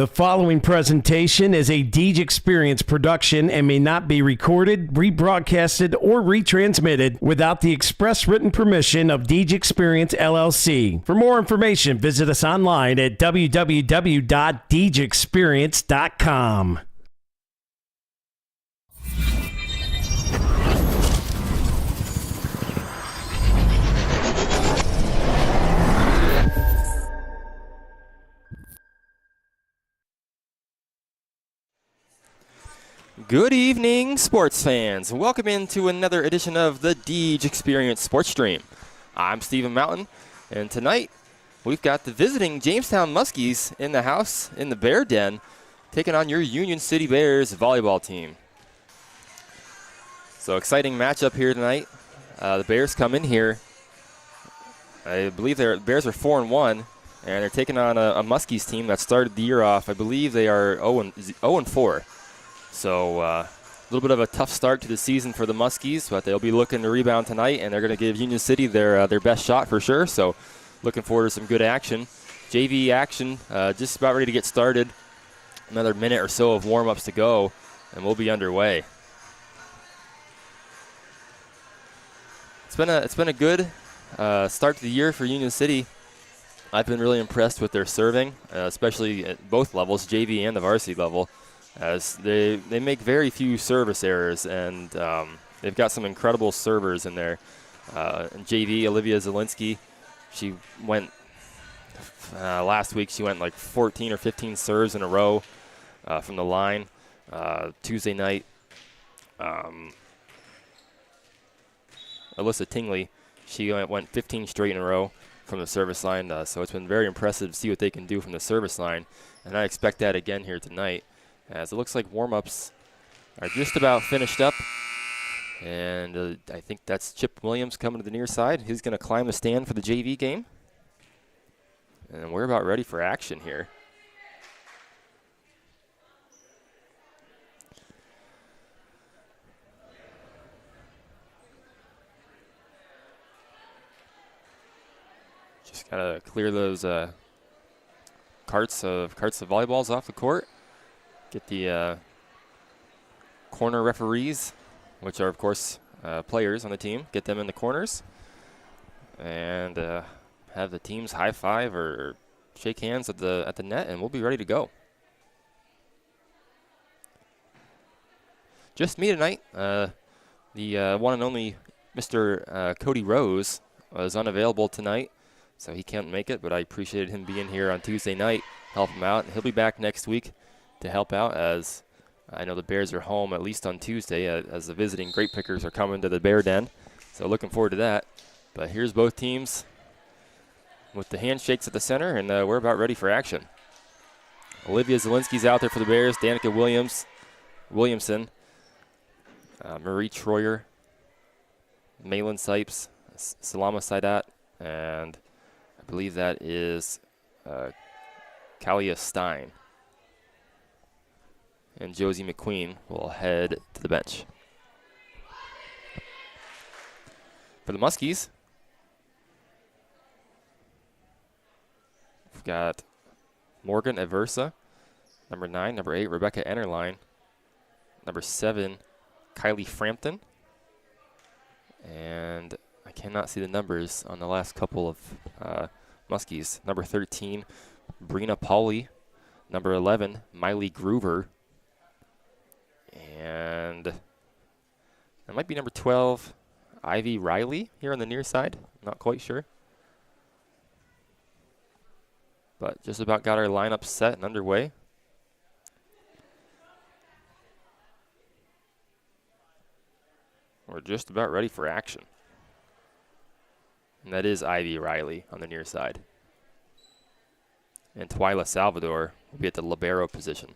The following presentation is a Deej Experience production and may not be recorded, rebroadcasted, or retransmitted without the express written permission of Deej Experience, LLC. For more information, visit us online at www.deejexperience.com. Good evening, sports fans. Welcome into another edition of the Deej Experience Sports Stream. I'm Stephen Mountain, and tonight we've got the visiting Jamestown Muskies in the house in the Bear Den, taking on your Union City Bears volleyball team. So exciting matchup here tonight. The Bears come in here. I believe the Bears are 4-1, and they're taking on a Muskies team that started the year off. I believe they are 0-4. So a little bit of a tough start to the season for the Muskies, but they'll be looking to rebound tonight, and they're going to give Union City their best shot for sure. So looking forward to some good action. JV action just about ready to get started. Another minute or so of warm-ups to go, and we'll be underway. It's been a good start to the year for Union City. I've been really impressed with their serving, especially at both levels, JV and the varsity level, as they make very few service errors, and they've got some incredible servers in there. In JV, Olivia Zielinski, she went last week, she went like 14 or 15 serves in a row from the line. Tuesday night, Alyssa Tingley, she went 15 straight in a row from the service line, so it's been very impressive to see what they can do from the service line, and I expect that again here tonight, as it looks like warm-ups are just about finished up. And I think that's Chip Williams coming to the near side. He's going to climb the stand for the JV game. And we're about ready for action here. Just got to clear those carts of volleyballs off the court. Get the corner referees, which are, of course, players on the team, get them in the corners, and have the teams high five or shake hands at the net, and we'll be ready to go. Just me tonight. The one and only Mr. Cody Rose was unavailable tonight, so he can't make it, but I appreciated him being here on Tuesday night, help him out. He'll be back next week to help out, as I know the Bears are home at least on Tuesday, as the visiting Grape Pickers are coming to the Bear Den. So looking forward to that. But here's both teams with the handshakes at the center, and we're about ready for action. Olivia Zielinski's out there for the Bears, Danica Williamson, Marie Troyer, Malin Sipes, Salama Saidat, and I believe that is Kalia Stein. And Josie McQueen will head to the bench. For the Muskies, we've got Morgan Aversa, number 9, number 8, Rebecca Ennerline, number 7, Kylie Frampton, and I cannot see the numbers on the last couple of Muskies. Number 13, Brina Pauley, number 11, Miley Groover, and that might be number 12, Ivy Riley here on the near side. Not quite sure. But just about got our lineup set and underway. We're just about ready for action. And that is Ivy Riley on the near side. And Twyla Salvador will be at the libero position.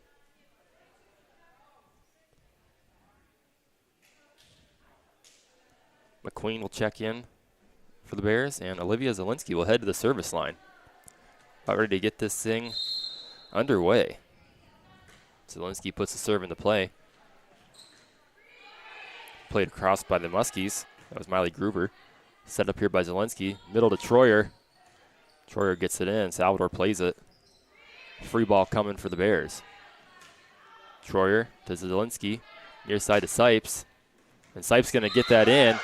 McQueen will check in for the Bears, and Olivia Zielinski will head to the service line. About ready to get this thing underway. Zielinski puts the serve into play. Played across by the Muskies. That was Miley Gruber. Set up here by Zielinski. Middle to Troyer. Troyer gets it in. Salvador plays it. Free ball coming for the Bears. Troyer to Zielinski, near side to Sipes. And Sipes going to get that in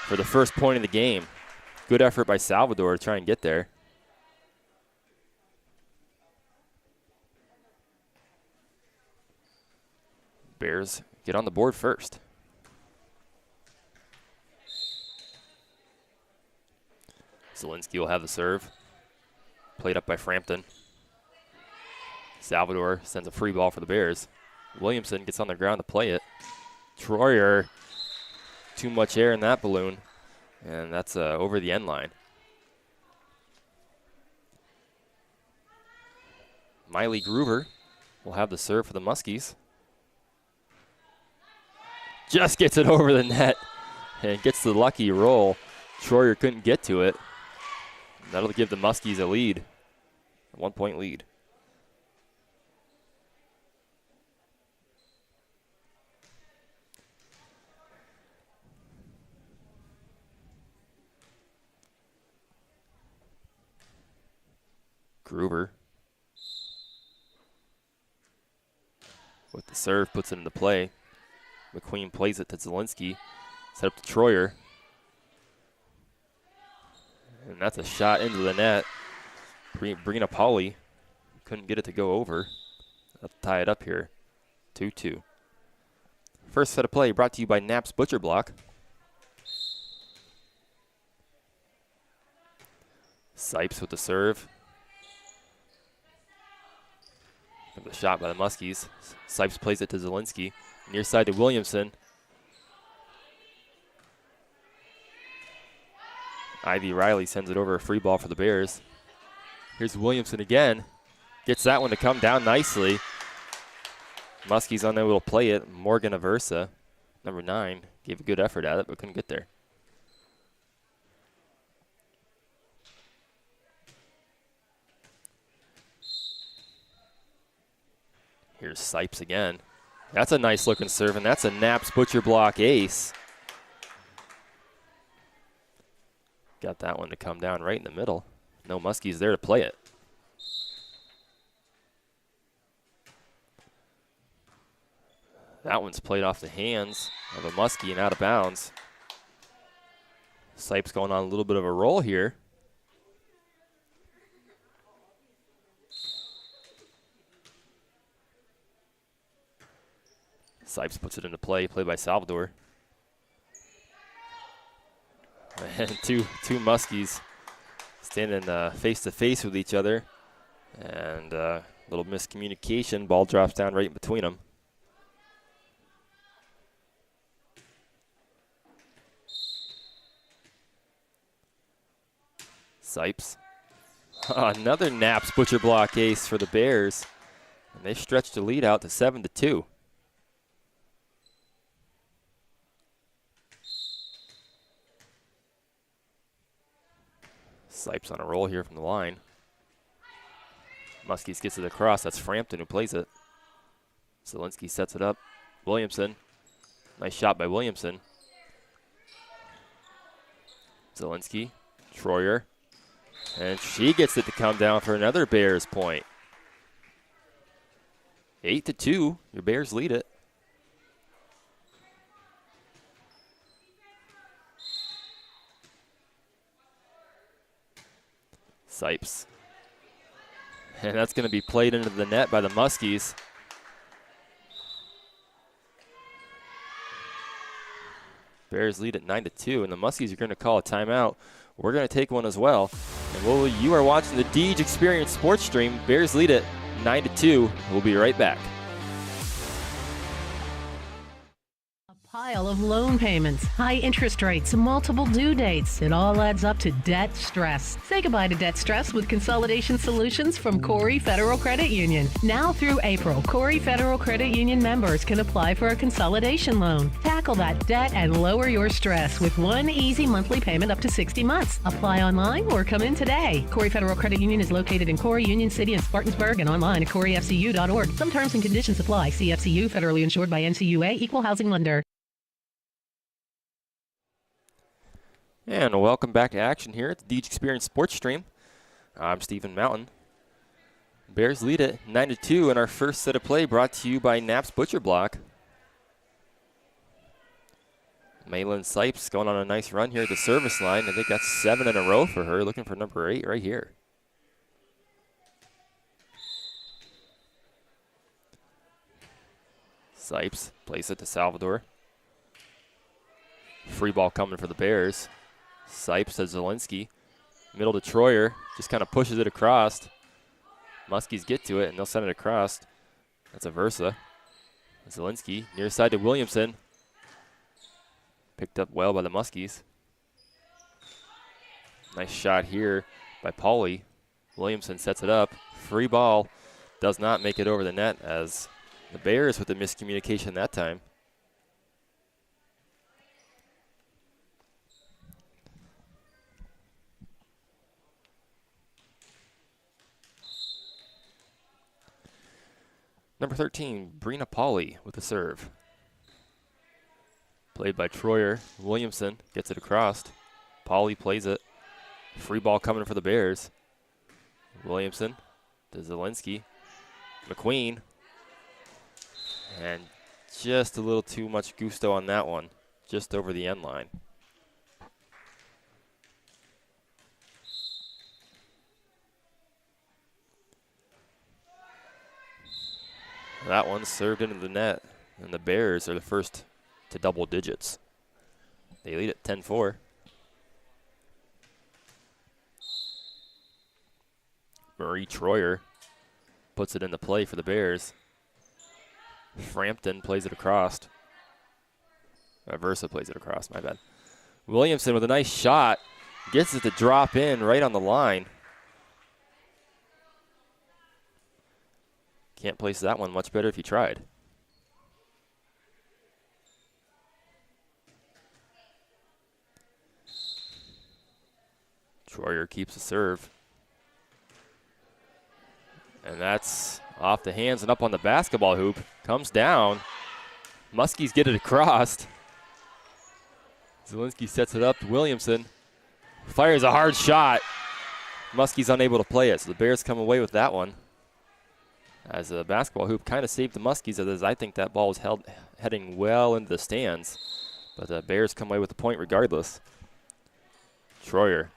for the first point of the game. Good effort by Salvador to try and get there. Bears get on the board first. Zielinski will have the serve. Played up by Frampton. Salvador sends a free ball for the Bears. Williamson gets on the ground to play it. Troyer, too much air in that balloon, and that's over the end line. Miley Gruber will have the serve for the Muskies. Just gets it over the net and gets the lucky roll. Troyer couldn't get to it. That'll give the Muskies a lead, a 1-point lead. Gruber with the serve, puts it into play. McQueen plays it to Zielinski. Set up to Troyer. And that's a shot into the net. Brina Pauley couldn't get it to go over. That'll tie it up here. 2-2. First set of play brought to you by Knapp's Butcher Block. Sipes with the serve. The shot by the Muskies. Sipes plays it to Zielinski. Near side to Williamson. Ivy Riley sends it over, a free ball for the Bears. Here's Williamson again. Gets that one to come down nicely. Muskies unable to play it. Morgan Aversa, number 9, gave a good effort at it, but couldn't get there. Here's Sipes again. That's a nice looking serve, and that's a Knapp's Butcher Block ace. Got that one to come down right in the middle. No Muskies there to play it. That one's played off the hands of a Muskie and out of bounds. Sipes going on a little bit of a roll here. Sipes puts it into play, played by Salvador. And two Muskies standing face-to-face with each other. And a little miscommunication. Ball drops down right in between them. Sipes. Another Knapp's Butcher Block ace for the Bears. And they stretched the lead out to 7-2. Sipes on a roll here from the line. Muskies gets it across. That's Frampton who plays it. Zielinski sets it up. Williamson. Nice shot by Williamson. Zielinski. Troyer. And she gets it to come down for another Bears point. 8-2. Your Bears lead it. Sipes. And that's going to be played into the net by the Muskies. Bears lead at 9-2, and the Muskies are going to call a timeout. We're going to take one as well. And you are watching the Deej Experience Sports Stream. Bears lead at 9-2. We'll be right back. Pile of loan payments, high interest rates, multiple due dates. It all adds up to debt stress. Say goodbye to debt stress with Consolidation Solutions from Corey Federal Credit Union. Now through April, Corey Federal Credit Union members can apply for a consolidation loan. Tackle that debt and lower your stress with one easy monthly payment up to 60 months. Apply online or come in today. Corey Federal Credit Union is located in Corey, Union City, and Spartansburg, and online at CoreyFCU.org. Some terms and conditions apply. CFCU, federally insured by NCUA, equal housing lender. And welcome back to action here at the Deej Experience Sports Stream. I'm Stephen Mountain. Bears lead it 9-2 in our first set of play, brought to you by Knapp's Butcher Block. Maylin Sipes going on a nice run here at the service line. I think that's 7 in a row for her, looking for number 8 right here. Sipes plays it to Salvador. Free ball coming for the Bears. Sipes to Zielinski. Middle to Troyer. Just kind of pushes it across. Muskies get to it, and they'll send it across. That's a Versa. Zielinski near side to Williamson. Picked up well by the Muskies. Nice shot here by Pauly. Williamson sets it up. Free ball. Does not make it over the net as the Bears with the miscommunication that time. Number 13, Brina Pauly with the serve. Played by Troyer. Williamson gets it across. Pauly plays it. Free ball coming for the Bears. Williamson to Zielinski. McQueen. And just a little too much gusto on that one. Just over the end line. That one served into the net, and the Bears are the first to double digits. They lead at 10-4. Marie Troyer puts it into play for the Bears. Frampton plays it across. Versa plays it across, my bad. Williamson with a nice shot. Gets it to drop in right on the line. Can't place that one much better if you tried. Troyer keeps the serve. And that's off the hands and up on the basketball hoop. Comes down. Muskies get it across. Zielinski sets it up to Williamson. Fires a hard shot. Muskies unable to play it, so the Bears come away with that one. As the basketball hoop kind of saved the Muskies, as I think that ball was heading well into the stands. But the Bears come away with the point regardless. Troyer.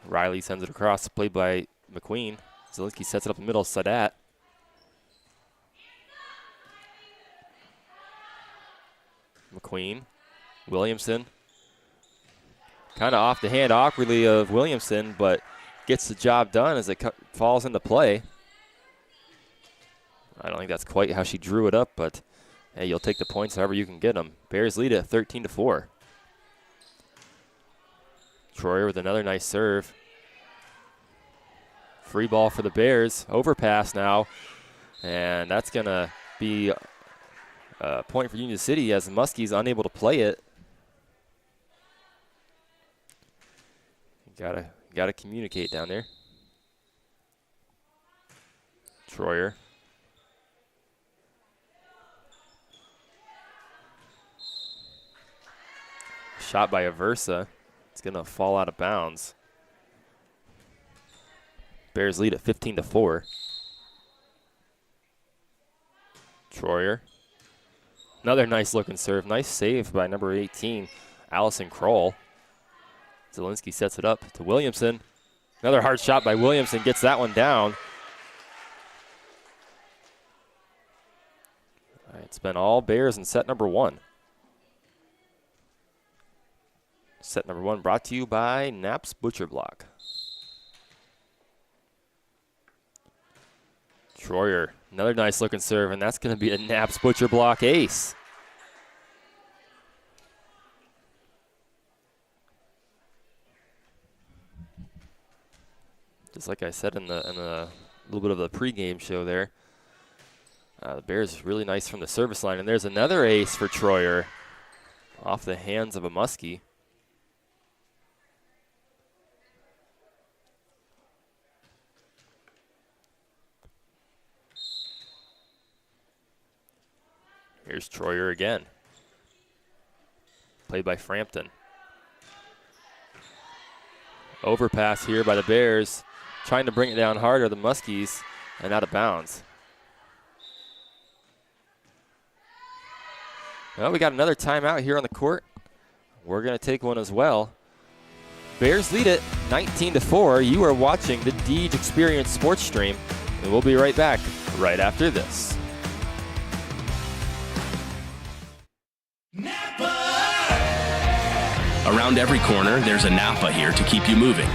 Riley sends it across, played by McQueen. Zielinski sets it up in the middle, Sadat. McQueen. Williamson. Kind of off the hand awkwardly of Williamson, but gets the job done as it falls into play. I don't think that's quite how she drew it up, but hey, you'll take the points however you can get them. Bears lead at 13-4. Troyer with another nice serve. Free ball for the Bears. Overpass now. And that's going to be a point for Union City as the Muskies unable to play it. Gotta communicate down there. Troyer. Shot by Aversa. It's going to fall out of bounds. Bears lead at 15-4. Troyer. Another nice looking serve. Nice save by number 18, Allison Kroll. Zielinski sets it up to Williamson. Another hard shot by Williamson. Gets that one down. All right, it's been all Bears in set number 1. Set number 1 brought to you by Knapp's Butcher Block. Troyer, another nice looking serve, and that's going to be a Knapp's Butcher Block ace. Just like I said in the little bit of the pregame show there, the Bears really nice from the service line, and there's another ace for Troyer off the hands of a Muskie. Here's Troyer again. Played by Frampton. Overpass here by the Bears, trying to bring it down harder, the Muskies, and out of bounds. Well, we got another timeout here on the court. We're going to take one as well. Bears lead it 19-4. You are watching the Deej Experience Sports Stream, and we'll be right back right after this. Around every corner, there's a Napa here to keep you moving.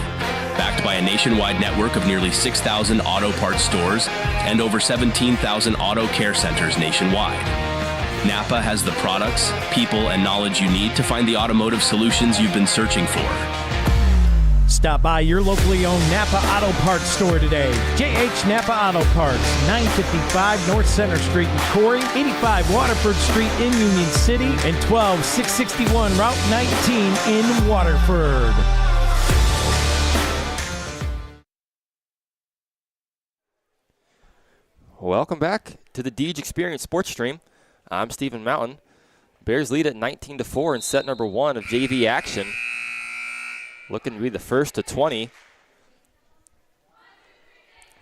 Backed by a nationwide network of nearly 6,000 auto parts stores and over 17,000 auto care centers nationwide. Napa has the products, people, and knowledge you need to find the automotive solutions you've been searching for. Stop by your locally owned Napa Auto Parts store today. JH Napa Auto Parts, 955 North Center Street in Corey, 85 Waterford Street in Union City, and 12661 Route 19 in Waterford. Welcome back to the Deej Experience Sports Stream. I'm Stephen Mountain. Bears lead at 19-4 in set number 1 of JV action. Looking to be the first to 20.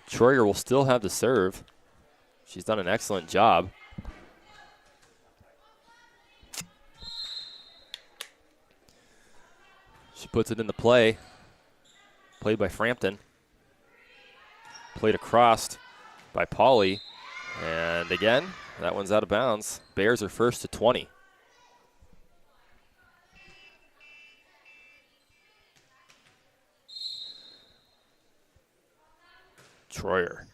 Troyer will still have the serve. She's done an excellent job. She puts it into play. Played by Frampton. Played across by Pauly. And again, that one's out of bounds. Bears are first to 20. Troyer.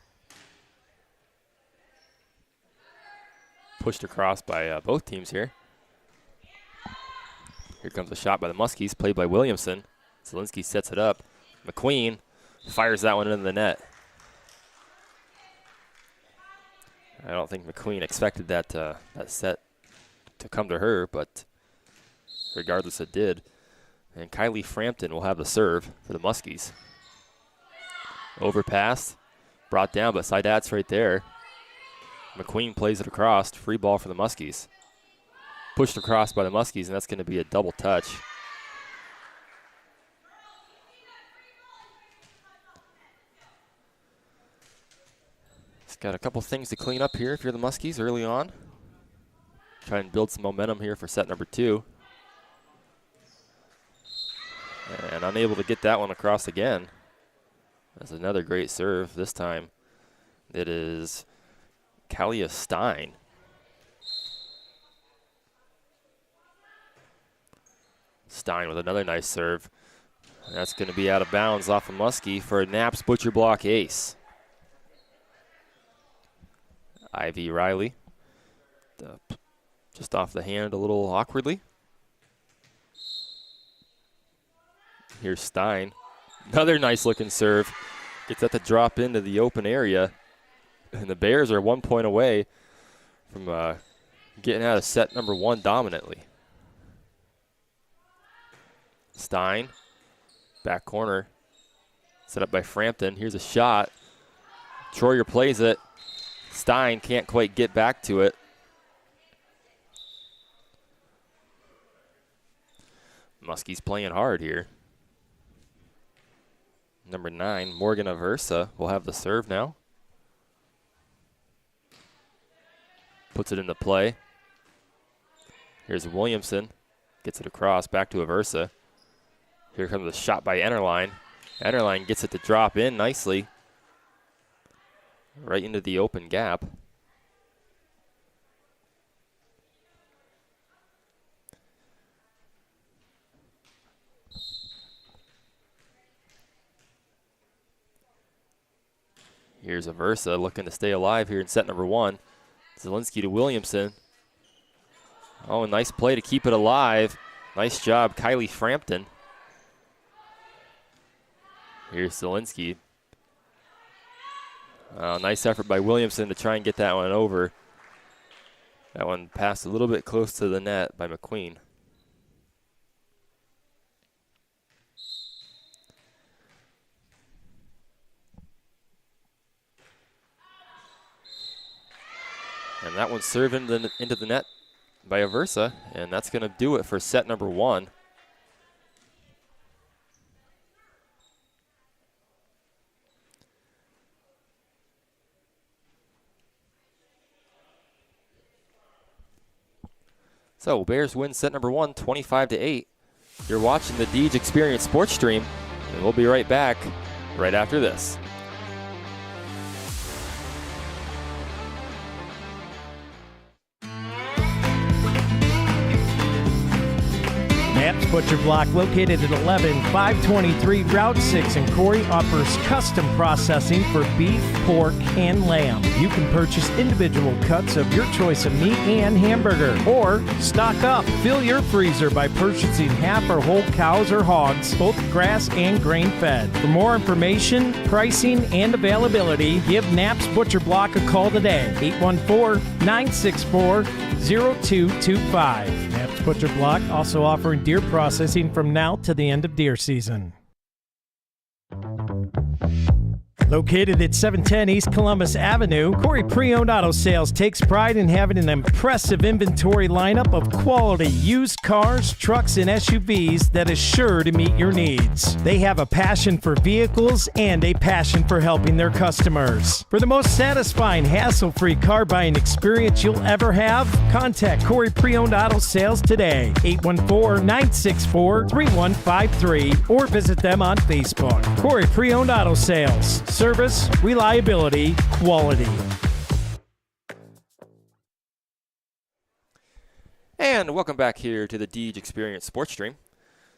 Pushed across by both teams here. Here comes a shot by the Muskies, played by Williamson. Zielinski sets it up. McQueen fires that one into the net. I don't think McQueen expected that set to come to her, but regardless, it did. And Kylie Frampton will have the serve for the Muskies. Overpass, brought down, but Sidat's right there. McQueen plays it across, free ball for the Muskies. Pushed across by the Muskies, and that's going to be a double touch. Got a couple things to clean up here if you're the Muskies early on. Try and build some momentum here for set number 2. And unable to get that one across again. That's another great serve. This time it is Kalia Stein. Stein with another nice serve. And that's going to be out of bounds off of Muskie for a Naps Butcher Block ace. Ivy Riley, just off the hand a little awkwardly. Here's Stein. Another nice looking serve. Gets that to drop into the open area. And the Bears are 1 point away from getting out of set number 1 dominantly. Stein, back corner, set up by Frampton. Here's a shot. Troyer plays it. Stein can't quite get back to it. Muskie's playing hard here. Number 9, Morgan Aversa, will have the serve now. Puts it into play. Here's Williamson. Gets it across, back to Aversa. Here comes a shot by Enterline. Enterline gets it to drop in nicely. Right into the open gap. Here's Aversa looking to stay alive here in set number 1. Zielinski to Williamson. Oh, nice play to keep it alive. Nice job, Kylie Frampton. Here's Zielinski. Nice effort by Williamson to try and get that one over. That one passed a little bit close to the net by McQueen. And that one's served into the net by Aversa, and that's going to do it for set number 1. So Bears win set number 1, 25-8. You're watching the Deej Experience Sports Stream, and we'll be right back right after this. Knapp's Butcher Block, located at 11523 Route 6 in Corey, offers custom processing for beef, pork, and lamb. You can purchase individual cuts of your choice of meat and hamburger, or stock up. Fill your freezer by purchasing half or whole cows or hogs, both grass and grain-fed. For more information, pricing, and availability, give Knapp's Butcher Block a call today, 814-964-0225. Knapp's Butcher Block also offering deer processing from now to the end of deer season. Located at 710 East Columbus Avenue, Corey Pre-Owned Auto Sales takes pride in having an impressive inventory lineup of quality used cars, trucks, and SUVs that is sure to meet your needs. They have a passion for vehicles and a passion for helping their customers. For the most satisfying, hassle-free car buying experience you'll ever have, contact Corey Pre-Owned Auto Sales today, 814-964-3153, or visit them on Facebook. Corey Pre-Owned Auto Sales. Service, reliability, quality. And welcome back here to the Deej Experience Sports Stream.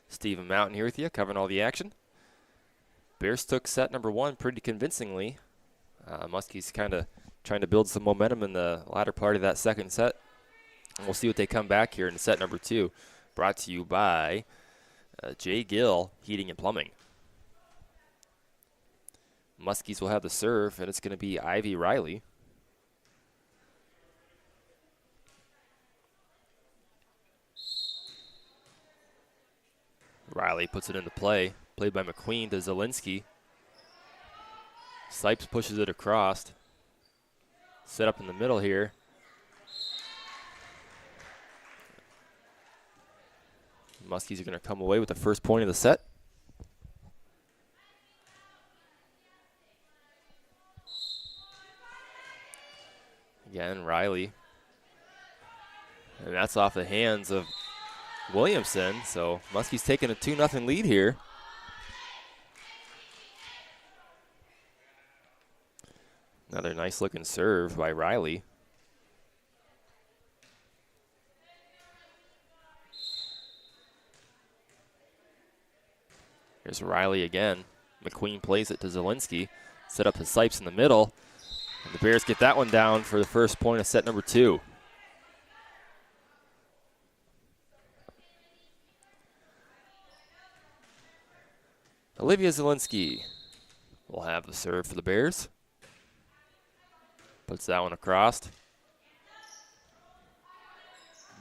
Stephen Mountain here with you, covering all the action. Bears took set number 1 pretty convincingly. Muskies kind of trying to build some momentum in the latter part of that second set. And we'll see what they come back here in set number 2, brought to you by J. Gill Heating and Plumbing. Muskies will have the serve, and it's going to be Ivy Riley. Riley puts it into play. Played by McQueen to Zielinski. Sipes pushes it across. Set up in the middle here. Muskies are going to come away with the first point of the set. Again, Riley. And that's off the hands of Williamson. So Muskies taking a 2-0 lead here. Another nice looking serve by Riley. Here's Riley again. McQueen plays it to Zielinski. Set up to Sipes in the middle. And the Bears get that one down for the first point of set number 2. Olivia Zielinski will have the serve for the Bears. Puts that one across.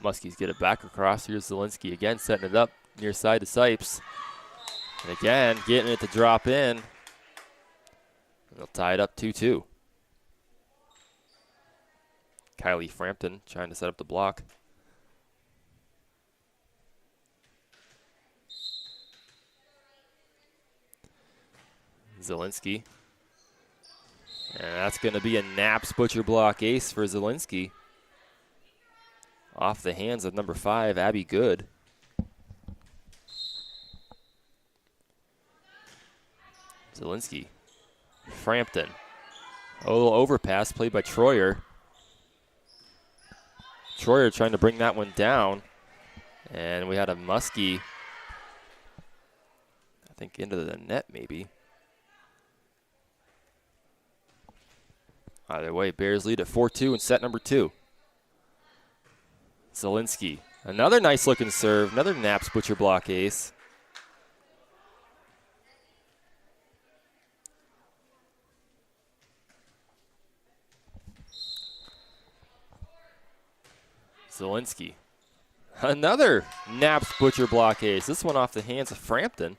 Muskies get it back across. Here's Zielinski again, setting it up near side to Sipes. And again, getting it to drop in. They'll tie it up 2-2. Kylie Frampton trying to set up the block. Zielinski. And that's going to be a Knapp's Butcher Block ace for Zielinski. Off the hands of number 5, Abby Good. Zielinski. Frampton. A little overpass played by Troyer. Troyer trying to bring that one down. And we had a Muskie, I think, into the net maybe. Either way, Bears lead at 4-2 in set number 2. Zielinski. Another nice looking serve. Another Knapp's Butcher Block ace. Zielinski. Another Knapp's Butcher Block ace. This one off the hands of Frampton.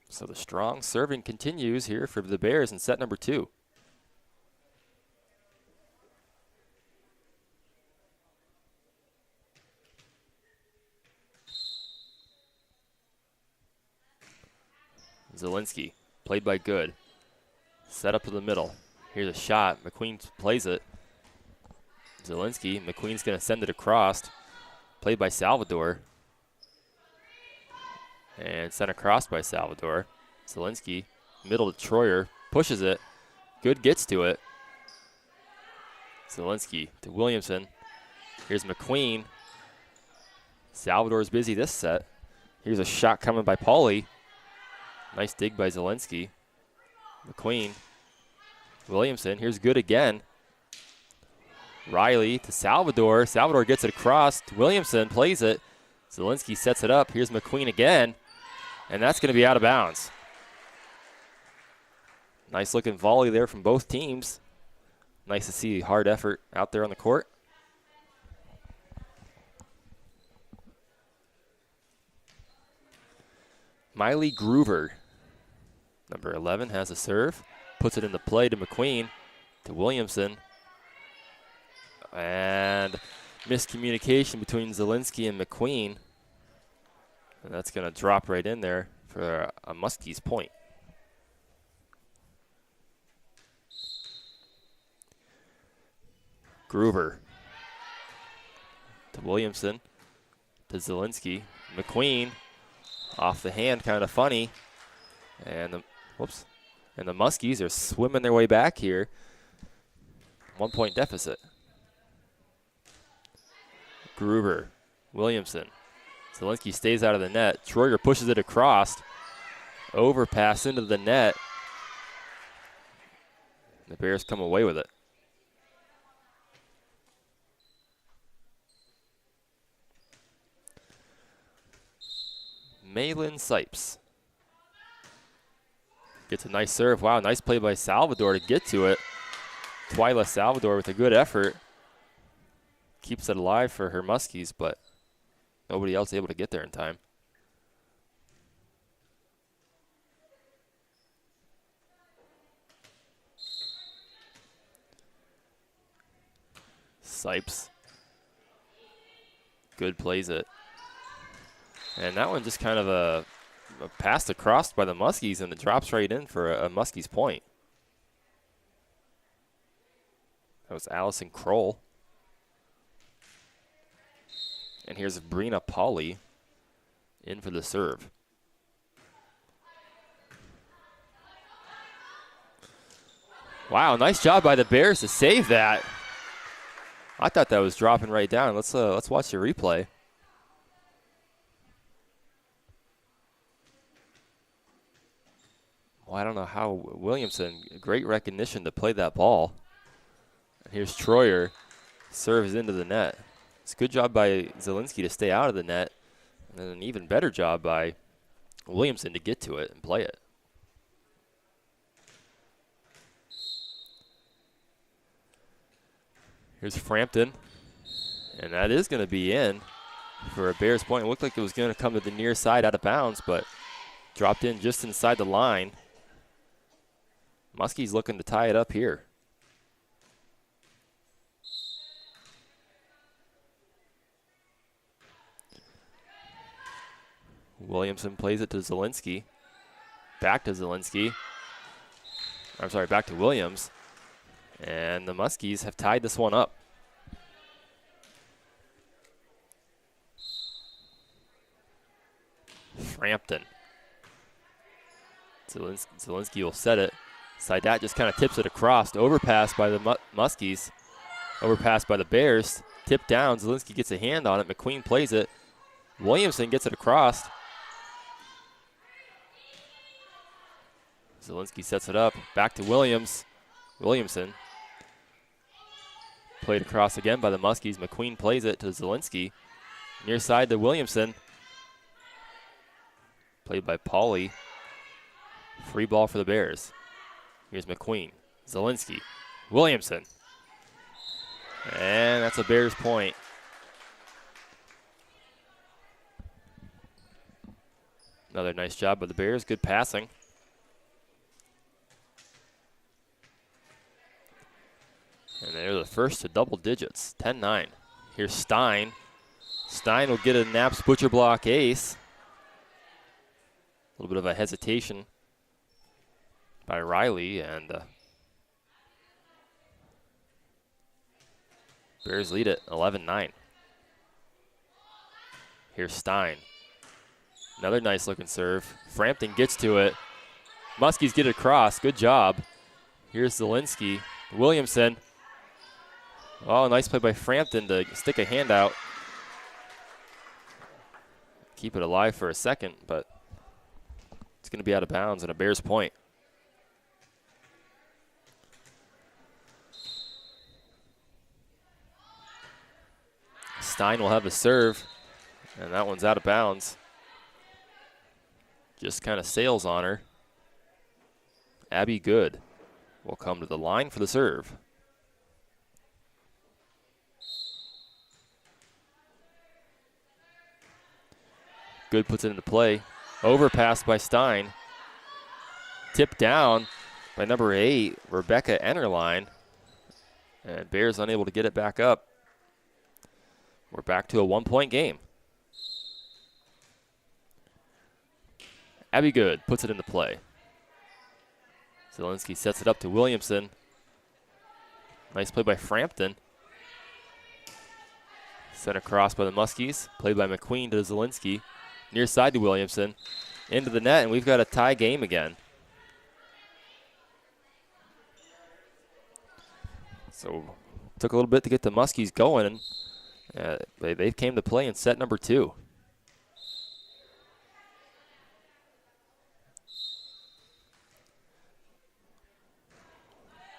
So the strong serving continues here for the Bears in set number 2. Zielinski, played by Good. Set up to the middle. Here's a shot. McQueen plays it. Zielinski. McQueen's going to send it across. Played by Salvador. And sent across by Salvador. Zielinski, middle to Troyer, pushes it. Good gets to it. Zielinski to Williamson. Here's McQueen. Salvador's busy this set. Here's a shot coming by Pauly. Nice dig by Zielinski. McQueen. Williamson, here's good again. Riley to Salvador. Salvador gets it across. Williamson plays it. Zielinski sets it up. Here's McQueen again. And that's going to be out of bounds. Nice looking volley there from both teams. Nice to see hard effort out there on the court. Miley Groover, number 11, has a serve. Puts it into play to McQueen, to Williamson. And miscommunication between Zielinski and McQueen. And that's going to drop right in there for a Muskies point. Groover to Williamson, to Zielinski. McQueen off the hand, kind of funny. And the Muskies are swimming their way back here. 1 point deficit. Groover, Williamson. Zielinski stays out of the net. Troyer pushes it across. Overpass into the net. The Bears come away with it. Malin Sipes gets a nice serve. Wow, nice play by Salvador to get to it. Twyla Salvador with a good effort. Keeps it alive for her Muskies, but nobody else able to get there in time. Sipes. Good plays it. And that one just kind of a pass across by the Muskies, and it drops right in for a Muskies point. That was Allison Kroll. And here's Brina Pauly in for the serve. Wow, nice job by the Bears to save that. I thought that was dropping right down. Let's watch the replay. Well, I don't know how Williamson, great recognition to play that ball. And here's Troyer, serves into the net. It's a good job by Zielinski to stay out of the net, and then an even better job by Williamson to get to it and play it. Here's Frampton, and that is going to be in for a Bears point. It looked like it was going to come to the near side out of bounds, but dropped in just inside the line. Muskies looking to tie it up here. Williamson plays it to Zielinski. Back to Zielinski. I'm sorry, back to Williams. And the Muskies have tied this one up. Frampton. Zielinski will set it. Saidat just kind of tips it across. Overpass by the Muskies. Overpass by the Bears. Tip down. Zielinski gets a hand on it. McQueen plays it. Williamson gets it across. Zielinski sets it up. Back to Williams. Williamson. Played across again by the Muskies. McQueen plays it to Zielinski. Near side to Williamson. Played by Pauly. Free ball for the Bears. Here's McQueen. Zielinski. Williamson. And that's a Bears point. Another nice job by the Bears. Good passing. And they're the first to double digits. 10-9. Here's Stein. Stein will get a Naps Butcher Block ace. A little bit of a hesitation by Riley, and Bears lead it 11-9. Here's Stein. Another nice looking serve. Frampton gets to it. Muskies get it across. Good job. Here's Zielinski. Williamson. Oh, nice play by Frampton to stick a hand out. Keep it alive for a second, but it's going to be out of bounds and a Bears point. Stein will have the serve, and that one's out of bounds. Just kind of sails on her. Abby Good will come to the line for the serve. Good puts it into play. Overpass by Stein. Tipped down by number 8, Rebecca Ennerline. And Bears unable to get it back up. We're back to a 1-point game. Abby Good puts it into play. Zielinski sets it up to Williamson. Nice play by Frampton. Sent across by the Muskies. Played by McQueen to Zielinski. Near side to Williamson. Into the net, and we've got a tie game again. So took a little bit to get the Muskies going, and they came to play in set number 2.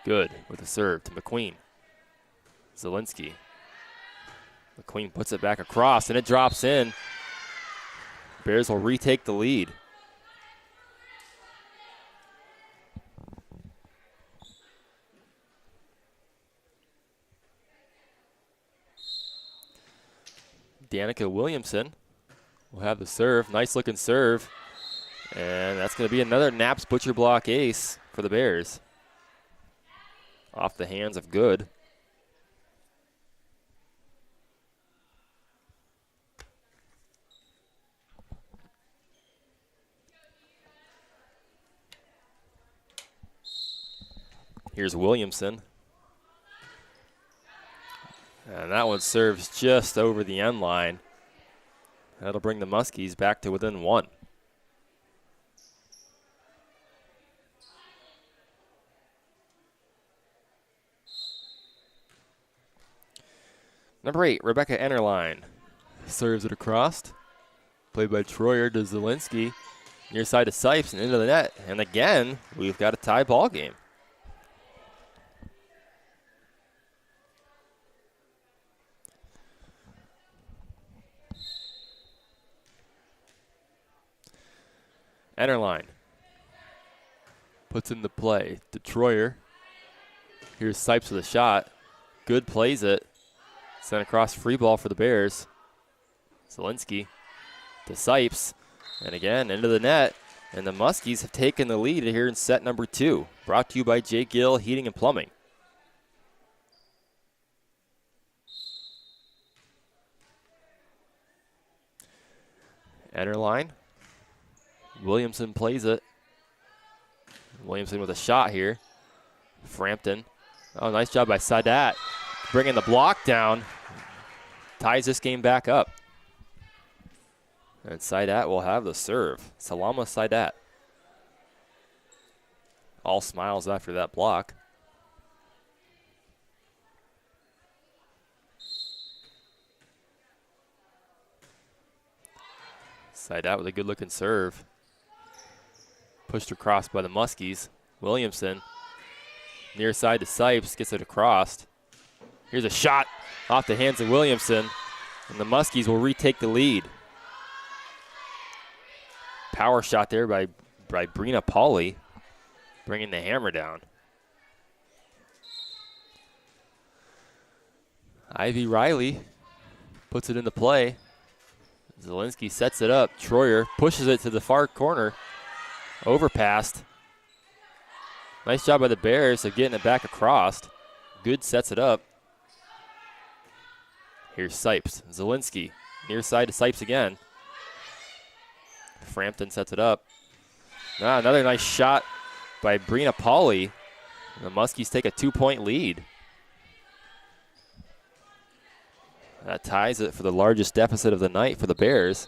Good with the serve to McQueen. Zielinski. McQueen puts it back across, and it drops in. Bears will retake the lead. Danica Williamson will have the serve. Nice looking serve. And that's going to be another Naps Butcher Block ace for the Bears. Off the hands of Good. Here's Williamson. And that one serves just over the end line. That'll bring the Muskies back to within 1. Number 8, Rebecca Ennerline. Serves it across. Played by Troyer to Zielinski. Near side to Sipes and into the net. And again, we've got a tie ball game. Ennerline puts in the play to Troyer. Here's Sipes with a shot. Good plays it. Sent across free ball for the Bears. Zielinski to Sipes. And again, into the net. And the Muskies have taken the lead here in set number 2. Brought to you by J. Gill Heating and Plumbing. Ennerline. Williamson plays it. Williamson with a shot here. Frampton. Oh, nice job by Sadat. Bringing the block down. Ties this game back up. And Sadat will have the serve. Salama Sadat. All smiles after that block. Sadat with a good looking serve. Pushed across by the Muskies. Williamson, near side to Sipes, gets it across. Here's a shot off the hands of Williamson, and the Muskies will retake the lead. Power shot there by Brina Pauley, bringing the hammer down. Ivy Riley puts it into play. Zielinski sets it up. Troyer pushes it to the far corner. Overpassed. Nice job by the Bears of getting it back across. Good sets it up. Here's Sipes. Zielinski near side to Sipes again. Frampton sets it up. Another nice shot by Brina Pauley. The Muskies take a 2-point lead. That ties it for the largest deficit of the night for the Bears.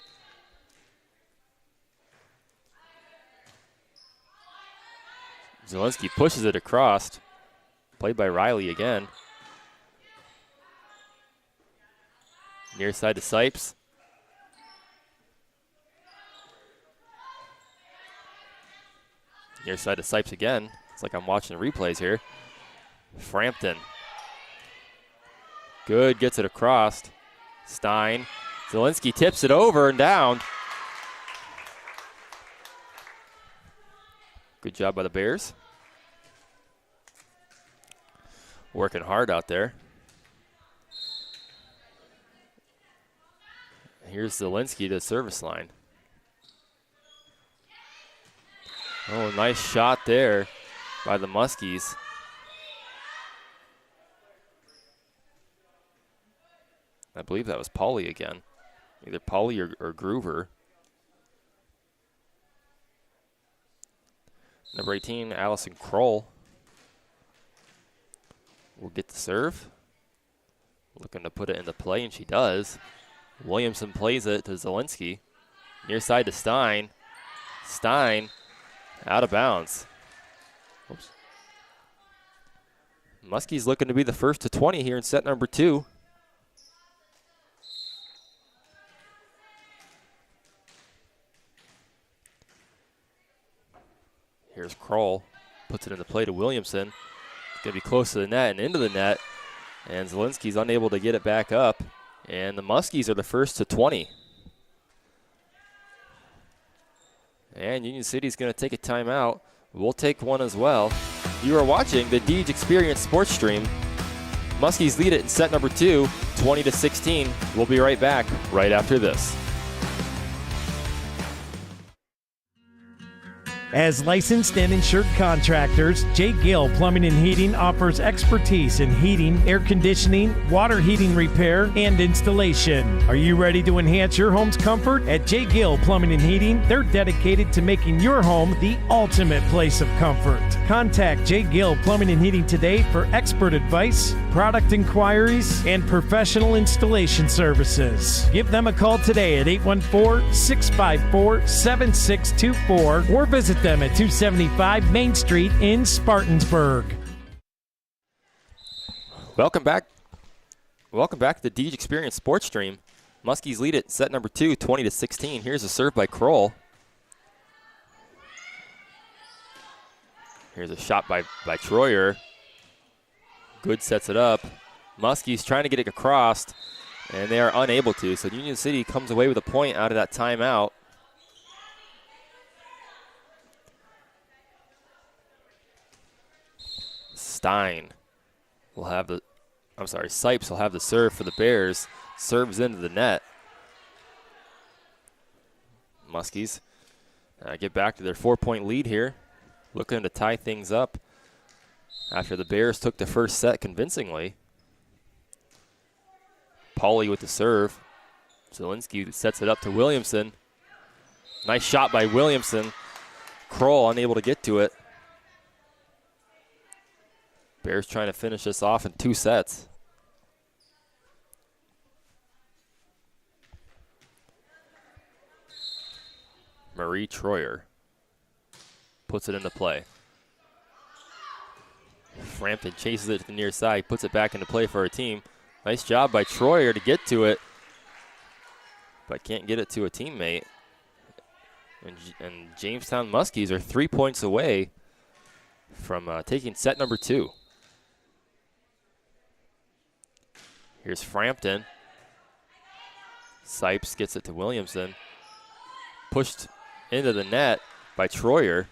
Zielinski pushes it across. Played by Riley again. Near side to Sipes. Near side to Sipes again. It's like I'm watching the replays here. Frampton. Good, gets it across. Stein. Zielinski tips it over and down. Good job by the Bears. Working hard out there. Here's Zielinski to the service line. Oh, nice shot there by the Muskies. I believe that was Pauly again. Either Pauly or Groover. Number 18, Allison Kroll will get the serve. Looking to put it into play, and she does. Williamson plays it to Zielinski. Near side to Stein. Stein out of bounds. Oops. Muskies looking to be the first to 20 here in set number 2. Here's Kroll. Puts it into play to Williamson. It's going to be close to the net and into the net. And Zielinski's unable to get it back up. And the Muskies are the first to 20. And Union City's going to take a timeout. We'll take one as well. You are watching the Deej Experience Sports Stream. Muskies lead it in set number 2, 20-16. We'll be right back right after this. As licensed and insured contractors, J. Gill Plumbing and Heating offers expertise in heating, air conditioning, water heating repair, and installation. Are you ready to enhance your home's comfort? At J. Gill Plumbing and Heating, they're dedicated to making your home the ultimate place of comfort. Contact J. Gill Plumbing and Heating today for expert advice, product inquiries, and professional installation services. Give them a call today at 814-654-7624 or visit them at 275 Main Street in Spartansburg. Welcome back. Welcome back to the Deej Experience Sports Stream. Muskies lead it set number 2, 20-16. Here's a serve by Kroll. Here's a shot by Troyer. Good sets it up. Muskies trying to get it across, and they are unable to. So Union City comes away with a point out of that timeout. Stein will have the, Sipes will have the serve for the Bears. Serves into the net. Muskies get back to their 4-point lead here. Looking to tie things up after the Bears took the first set convincingly. Pauly with the serve. Zielinski sets it up to Williamson. Nice shot by Williamson. Kroll unable to get to it. Bears trying to finish this off in 2 sets. Marie Troyer puts it into play. Frampton chases it to the near side, puts it back into play for her team. Nice job by Troyer to get to it, but can't get it to a teammate. And Jamestown Muskies are 3 points away from taking set number 2. Here's Frampton. Sipes gets it to Williamson. Pushed into the net by Troyer.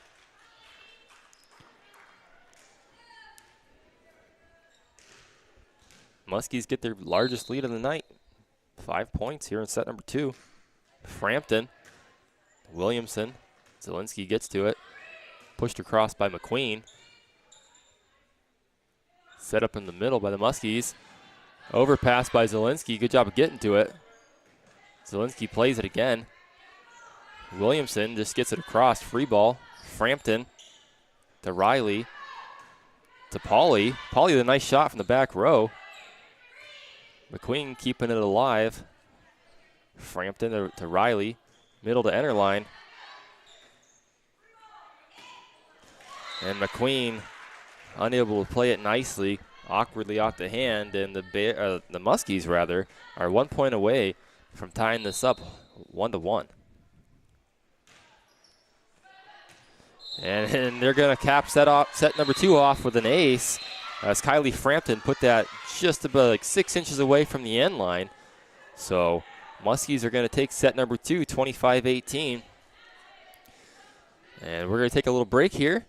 Muskies get their largest lead of the night. 5 points here in set number 2. Frampton. Williamson. Zielinski gets to it. Pushed across by McQueen. Set up in the middle by the Muskies. Overpass by Zielinski. Good job of getting to it. Zielinski plays it again. Williamson just gets it across. Free ball. Frampton to Riley. To Pauly. Pauly with a nice shot from the back row. McQueen keeping it alive. Frampton to Riley. Middle to Enterline. And McQueen unable to play it nicely, awkwardly off the hand, and the Muskies rather are 1 point away from tying this up 1-1. And they're going to cap set number 2 off with an ace, as Kylie Frampton put that just about like 6 inches away from the end line. So Muskies are going to take set number 2, 25-18. And we're going to take a little break here.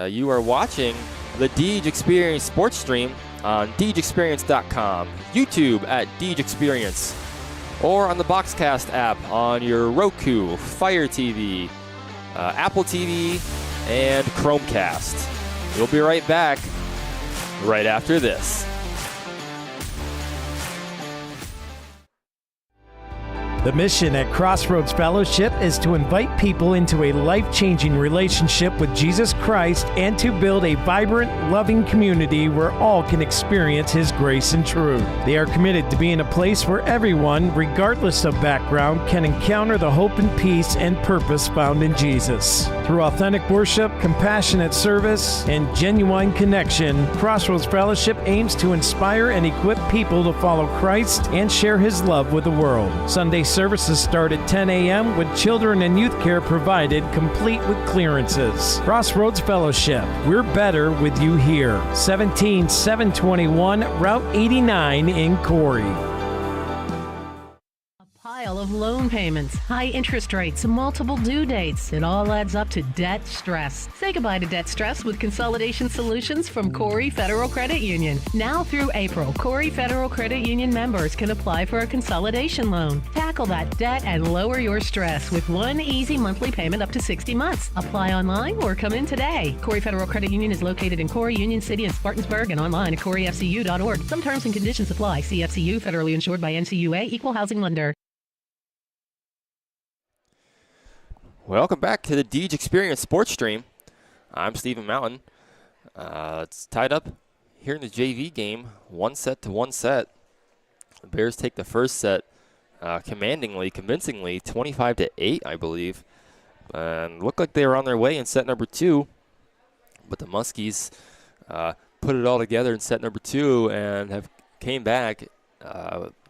You are watching the Deej Experience Sports Stream on DeejExperience.com, YouTube at Deej Experience, or on the Boxcast app on your Roku, Fire TV, Apple TV, and Chromecast. We'll be right back right after this. The mission at Crossroads Fellowship is to invite people into a life-changing relationship with Jesus Christ and to build a vibrant, loving community where all can experience His grace and truth. They are committed to being a place where everyone, regardless of background, can encounter the hope and peace and purpose found in Jesus. Through authentic worship, compassionate service, and genuine connection, Crossroads Fellowship aims to inspire and equip people to follow Christ and share His love with the world. Sunday services start at 10 a.m. with children and youth care provided, complete with clearances. Crossroads Fellowship, we're better with you here. 17721 Route 89 in Corey. Pile of loan payments, high interest rates, multiple due dates. It all adds up to debt stress. Say goodbye to debt stress with Consolidation Solutions from Corey Federal Credit Union. Now through April, Corey Federal Credit Union members can apply for a consolidation loan. Tackle that debt and lower your stress with one easy monthly payment up to 60 months. Apply online or come in today. Corey Federal Credit Union is located in Corey, Union City, and Spartansburg, and online at CoreyFCU.org. Some terms and conditions apply. CFCU, federally insured by NCUA, equal housing lender. Welcome back to the Deej Experience Sports Stream. I'm Stephen Mountain. It's tied up here in the JV game, 1-1 set. The Bears take the first set commandingly, convincingly, 25-8, I believe. And looked like they were on their way in set number 2, but the Muskies put it all together in set number 2 and have came back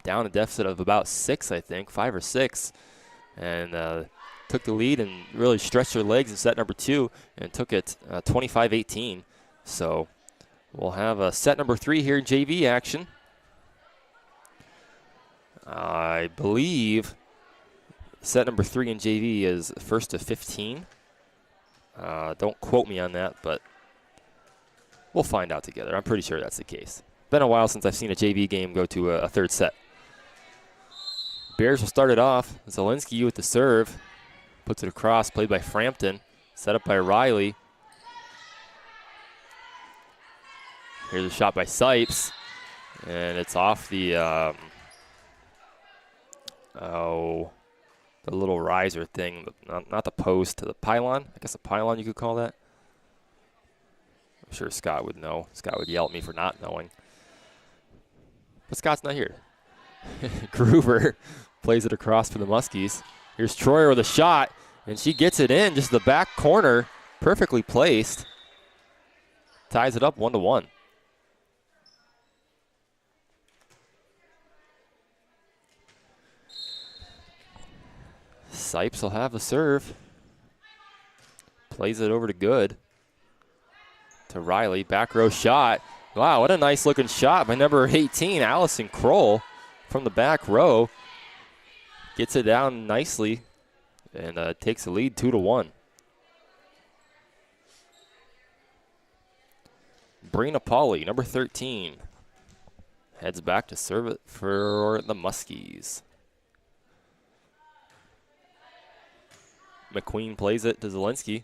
down a deficit of about 6, I think, 5 or 6, and took the lead and really stretched their legs in set number 2 and took it 25-18. So we'll have a set number 3 here in JV action. I believe set number 3 in JV is 1st to 15. Don't quote me on that, but we'll find out together. I'm pretty sure that's the case. Been a while since I've seen a JV game go to a third set. Bears will start it off. Zielinski with the serve. Puts it across, played by Frampton. Set up by Riley. Here's a shot by Sipes. And it's off the, the little riser thing. Not the post, the pylon. I guess a pylon you could call that. I'm sure Scott would know. Scott would yell at me for not knowing. But Scott's not here. Gruber plays it across for the Muskies. Here's Troyer with a shot, and she gets it in, just the back corner, perfectly placed. Ties it up 1-1. Sipes will have the serve. Plays it over to Good. To Riley, back row shot. Wow, what a nice looking shot by number 18, Allison Kroll, from the back row. Gets it down nicely and takes the lead 2-1. Brina Pauly, number 13, heads back to serve it for the Muskies. McQueen plays it to Zielinski.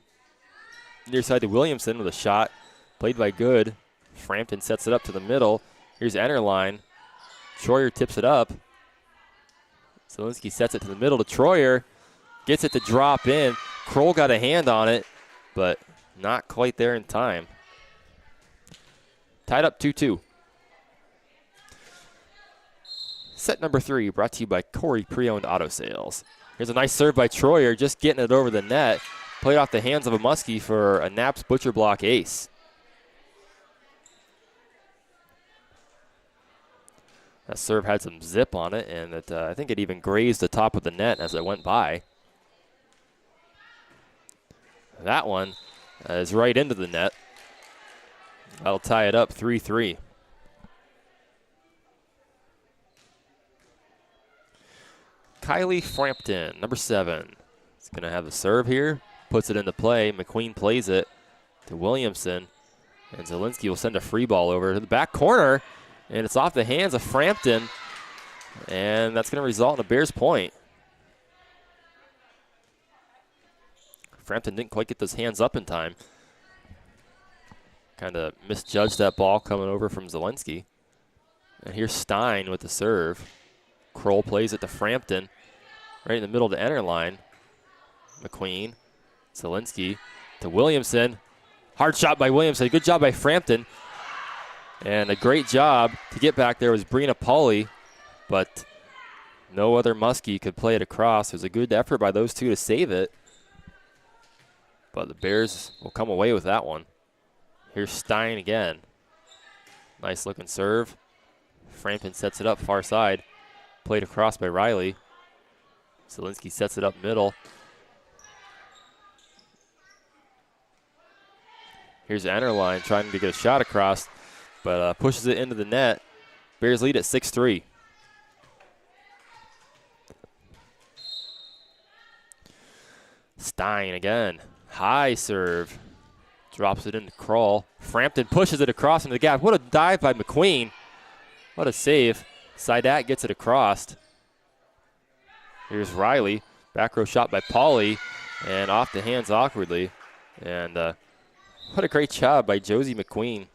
Near side to Williamson with a shot. Played by Good. Frampton sets it up to the middle. Here's Enterline. Troyer tips it up. Zielinski sets it to the middle to Troyer. Gets it to drop in. Kroll got a hand on it, but not quite there in time. Tied up 2-2. Set number 3 brought to you by Corey Pre-Owned Auto Sales. Here's a nice serve by Troyer, just getting it over the net. Played off the hands of a Muskie for a Naps Butcher Block ace. That serve had some zip on it, and I think it even grazed the top of the net as it went by. That one is right into the net. That'll tie it up 3-3. Kylie Frampton, number 7. He's going to have the serve here. Puts it into play. McQueen plays it to Williamson. And Zielinski will send a free ball over to the back corner. And it's off the hands of Frampton. And that's going to result in a Bears point. Frampton didn't quite get those hands up in time. Kind of misjudged that ball coming over from Zielinski. And here's Stein with the serve. Kroll plays it to Frampton. Right in the middle of the enter line. McQueen. Zielinski to Williamson. Hard shot by Williamson. Good job by Frampton. And a great job to get back there was Brina Pauly. But no other Muskie could play it across. It was a good effort by those two to save it. But the Bears will come away with that one. Here's Stein again. Nice looking serve. Frampton sets it up far side. Played across by Riley. Zielinski sets it up middle. Here's Enterline trying to get a shot across, but pushes it into the net. Bears lead at 6-3. Stein again. High serve. Drops it into Kroll. Frampton pushes it across into the gap. What a dive by McQueen. What a save. Sidat gets it across. Here's Riley. Back row shot by Pauly. And off the hands awkwardly. And what a great job by Josie McQueen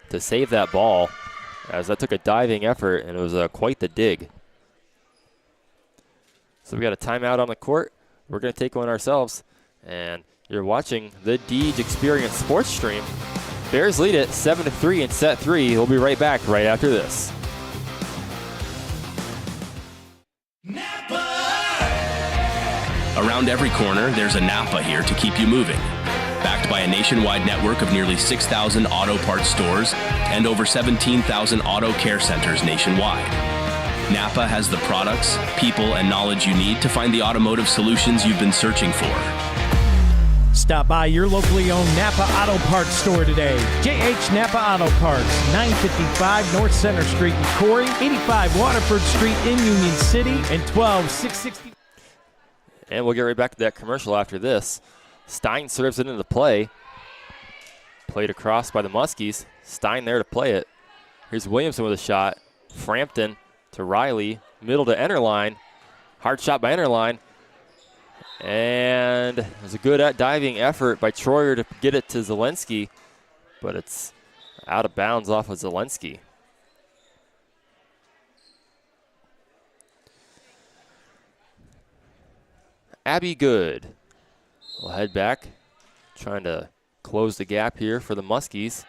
to save that ball, as that took a diving effort, and it was quite the dig. So we got a timeout on the court. We're going to take one ourselves. And you're watching the Deej Experience Sports Stream. Bears lead it 7-3 in set 3. We'll be right back right after this. Around every corner, there's a Napa here to keep you moving. Backed by a nationwide network of nearly 6,000 auto parts stores and over 17,000 auto care centers nationwide. Napa has the products, people, and knowledge you need to find the automotive solutions you've been searching for. Stop by your locally owned Napa Auto Parts store today. JH Napa Auto Parts, 955 North Center Street in Corey, 85 Waterford Street in Union City, and 12660. And we'll get right back to that commercial after this. Stein serves it into play. Played across by the Muskies. Stein there to play it. Here's Williamson with a shot. Frampton to Riley. Middle to Enterline. Hard shot by Enterline. And there's a good diving effort by Troyer to get it to Zielinski. But it's out of bounds off of Zielinski. Abby Good will head back, trying to close the gap here for the Muskies.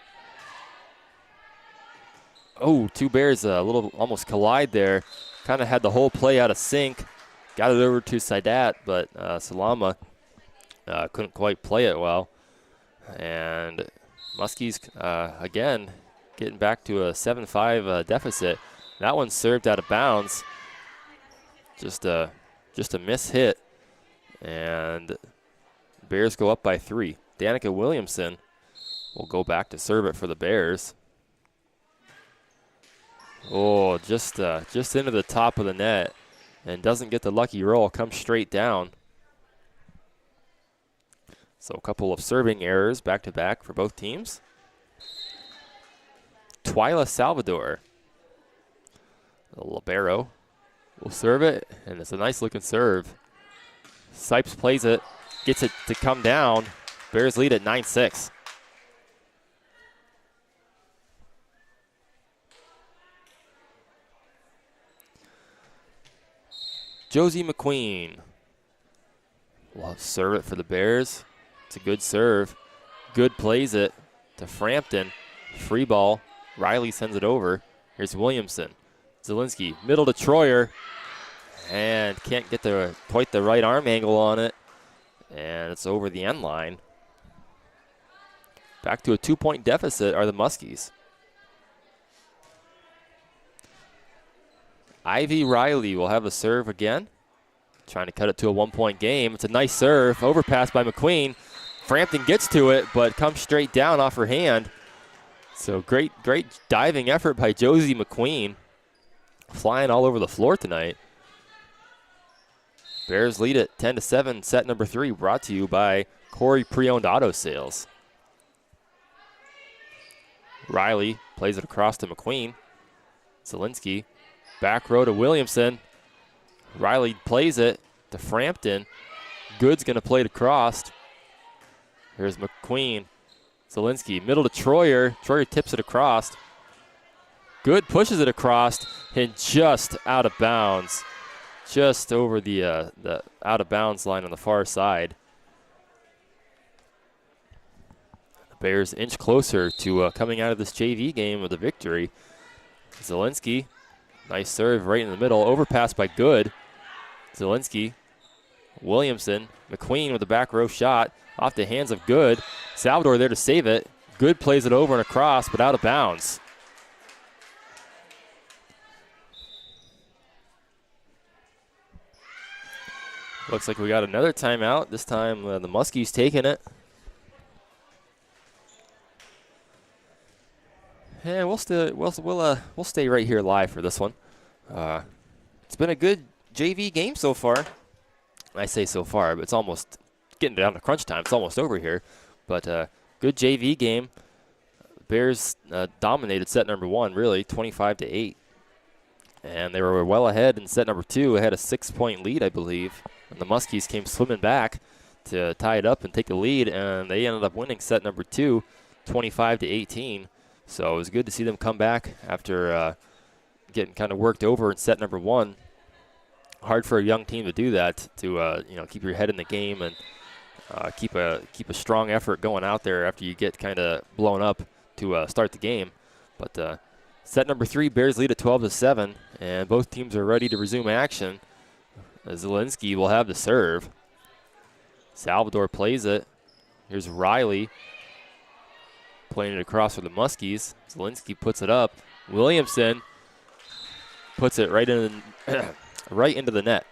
Oh, two Bears a little almost collide there. Kind of had the whole play out of sync. Got it over to Sidat, but Salama couldn't quite play it well. And Muskies, again, getting back to a 7-5 deficit. That one served out of bounds. Just a miss hit. And Bears go up by 3. Danica Williamson will go back to serve it for the Bears. Oh, just into the top of the net, and doesn't get the lucky roll. Comes straight down. So a couple of serving errors back to back for both teams. Twyla Salvador, the libero, will serve it, and it's a nice looking serve. Sipes plays it, gets it to come down. Bears lead at 9-6. Josie McQueen will serve it for the Bears. It's a good serve. Good plays it to Frampton. Free ball. Riley sends it over. Here's Williamson. Zielinski, middle to Troyer, and can't get quite the right arm angle on it, and it's over the end line. Back to a 2-point deficit are the Muskies. Ivy Riley will have a serve again, trying to cut it to a 1-point game. It's a nice serve, overpass by McQueen. Frampton gets to it, but comes straight down off her hand. So great diving effort by Josie McQueen. Flying all over the floor tonight. Bears lead it 10-7, set number 3, brought to you by Corey Pre-Owned Auto Sales. Riley plays it across to McQueen. Zielinski, back row to Williamson. Riley plays it to Frampton. Good's going to play it across. Here's McQueen. Zielinski, middle to Troyer. Troyer tips it across. Good pushes it across and just out of bounds. Just over the out of bounds line on the far side. The Bears inch closer to coming out of this JV game with a victory. Zielinski, nice serve right in the middle. Overpass by Good. Zielinski, Williamson, McQueen with a back row shot off the hands of Good. Salvador there to save it. Good plays it over and across, but out of bounds. Looks like we got another timeout. This time the Muskies taking it. And we'll stay right here live for this one. It's been a good JV game so far. I say so far, but it's almost getting down to crunch time. It's almost over here. But good JV game. Bears dominated set number 1, really, 25-8. And they were well ahead in set number 2. Had a 6-point lead, I believe. And the Muskies came swimming back to tie it up and take the lead. And they ended up winning set number 2, 25-18. So it was good to see them come back after getting kind of worked over in set number 1. Hard for a young team to do that, to keep your head in the game and keep a strong effort going out there after you get kind of blown up to start the game. But set number 3, Bears lead at 12-7, and both teams are ready to resume action. Zielinski will have the serve. Salvador plays it. Here's Riley playing it across for the Muskies. Zielinski puts it up. Williamson puts it right into the net.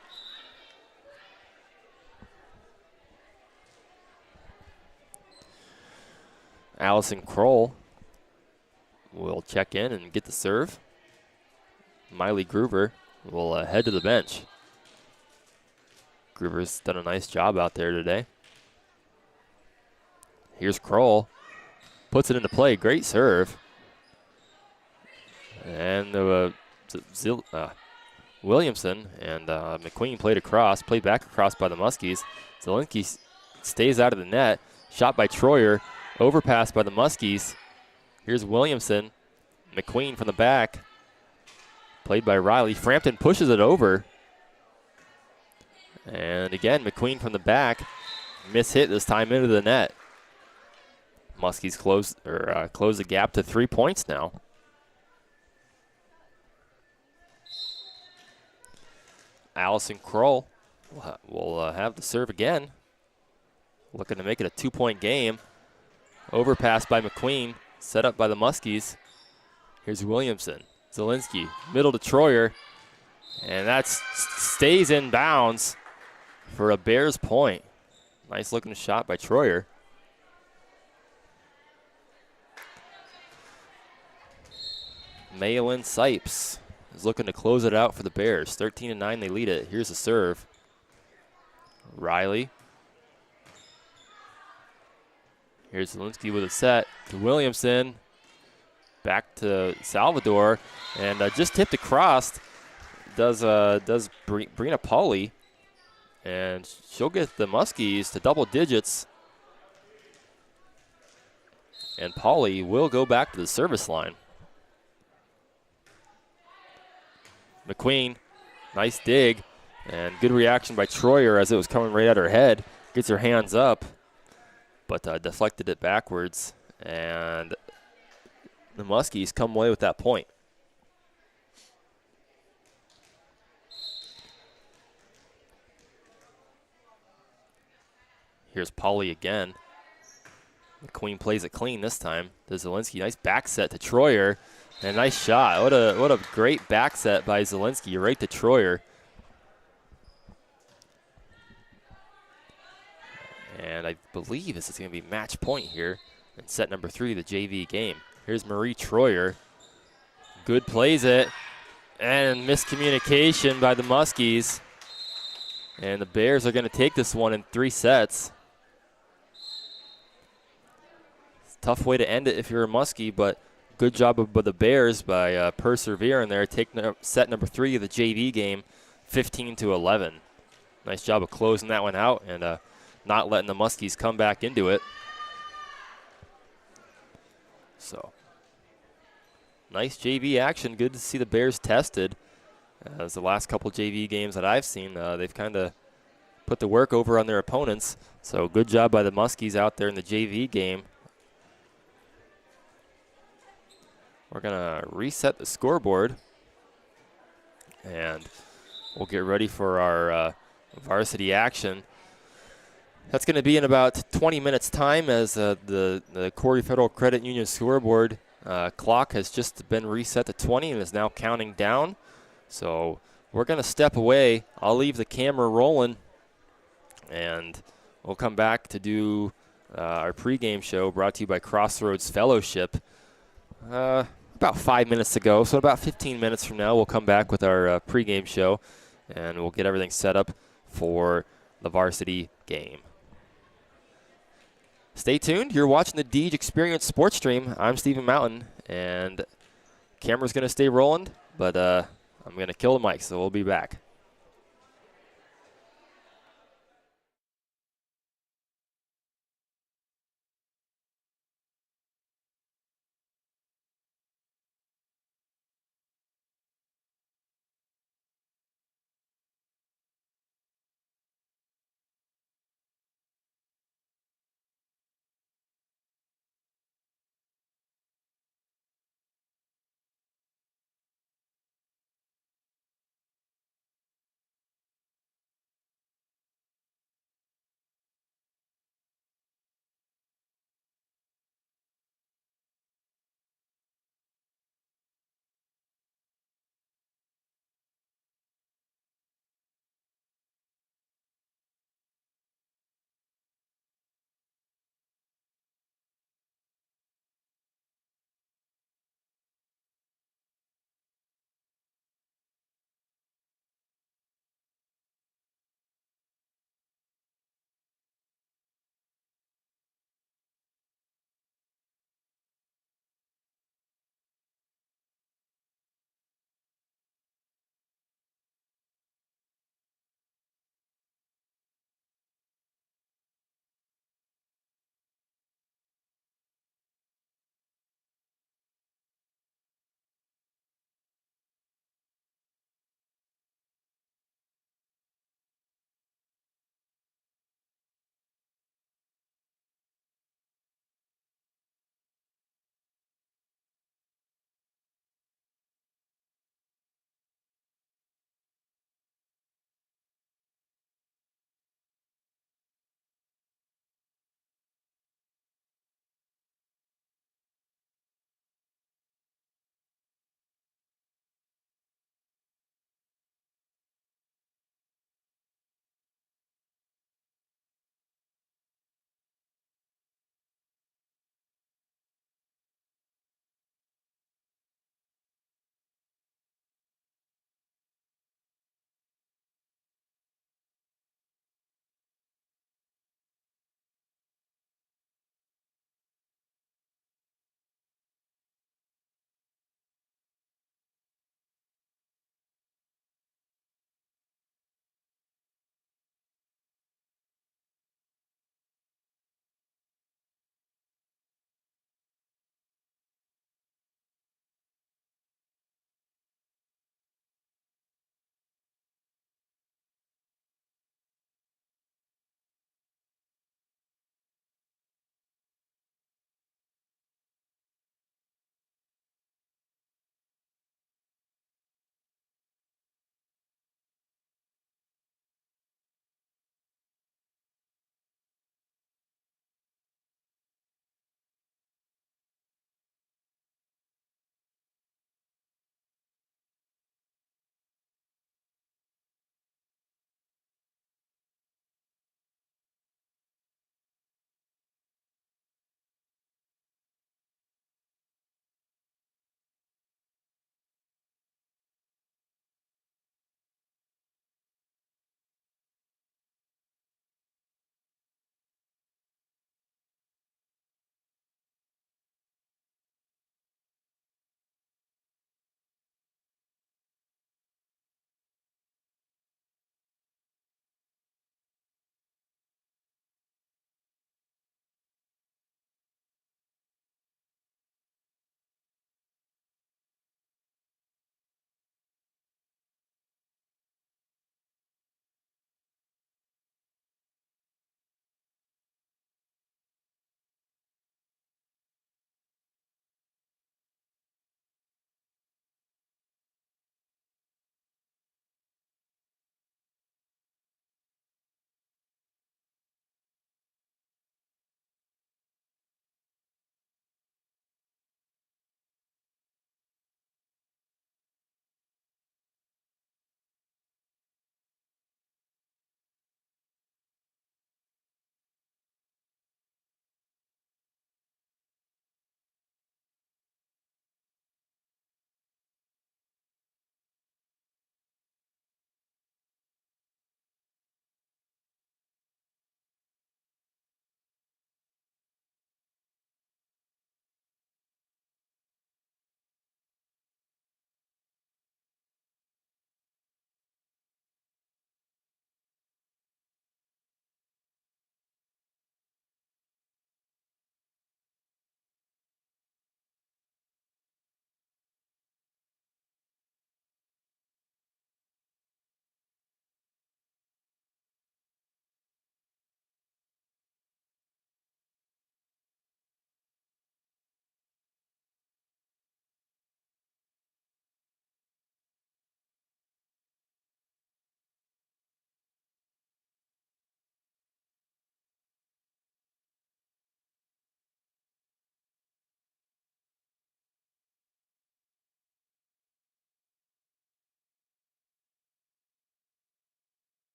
Allison Kroll will check in and get the serve. Miley Gruber will head to the bench. Gruber's done a nice job out there today. Here's Kroll. Puts it into play. Great serve. And Williamson and McQueen played back across by the Muskies. Zielinski stays out of the net. Shot by Troyer. Overpass by the Muskies. Here's Williamson. McQueen from the back. Played by Riley. Frampton pushes it over. And again, McQueen from the back. Mishit this time into the net. Muskies close the gap to 3 points now. Allison Kroll will have the serve again. Looking to make it a 2-point game. Overpass by McQueen. Set up by the Muskies. Here's Williamson. Zielinski. Middle to Troyer. And that stays in bounds for a Bears point. Nice looking shot by Troyer. Maylin Sipes is looking to close it out for the Bears. 13-9, they lead it. Here's a serve. Riley. Here's Zielinski with a set to Williamson. Back to Salvador. And just tipped across does Brina Pauley. And she'll get the Muskies to double digits. And Pauley will go back to the service line. McQueen, nice dig, and good reaction by Troyer as it was coming right at her head. Gets her hands up, but deflected it backwards, and the Muskies come away with that point. Here's Pauly again. The Queen plays it clean this time to Zielinski. Nice back set to Troyer. And a nice shot. What a great back set by Zielinski right to Troyer. And I believe this is going to be match point here in set number 3 of the JV game. Here's Marie Troyer. Good plays it. And miscommunication by the Muskies. And the Bears are going to take this one in 3 sets. It's a tough way to end it if you're a Muskie, but good job by the Bears by persevering there, taking set number 3 of the JV game, 15-11. Nice job of closing that one out and not letting the Muskies come back into it. So, nice JV action. Good to see the Bears tested. As the last couple JV games that I've seen, they've kind of put the work over on their opponents. So good job by the Muskies out there in the JV game. We're going to reset the scoreboard. And we'll get ready for our varsity action. That's going to be in about 20 minutes' time as the Corey Federal Credit Union scoreboard clock has just been reset to 20 and is now counting down. So we're going to step away. I'll leave the camera rolling, and we'll come back to do our pregame show brought to you by Crossroads Fellowship. About 5 minutes to go, so about 15 minutes from now we'll come back with our pregame show, and we'll get everything set up for the varsity game. Stay tuned. You're watching the Deej Experience Sports Stream. I'm Stephen Mountain, and camera's going to stay rolling, but I'm going to kill the mic, so we'll be back.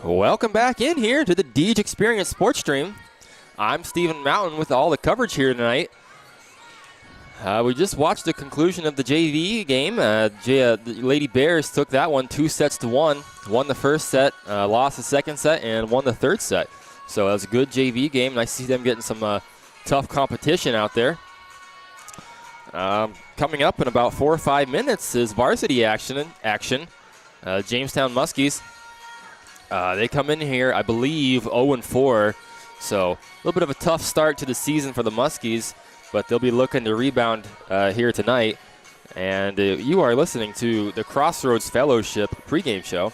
Welcome back in here to the Deej Experience Sports Stream. I'm Stephen Mountain with all the coverage here tonight. We just watched the conclusion of the JV game. The Lady Bears took that one 2-1. Won the first set, lost the second set, and won the third set. So that was a good JV game. Nice to see them getting some tough competition out there. Coming up in about 4 or 5 minutes is varsity action. Jamestown Muskies. They come in here, I believe, 0-4. So a little bit of a tough start to the season for the Muskies, but they'll be looking to rebound here tonight. And you are listening to the Crossroads Fellowship pregame show.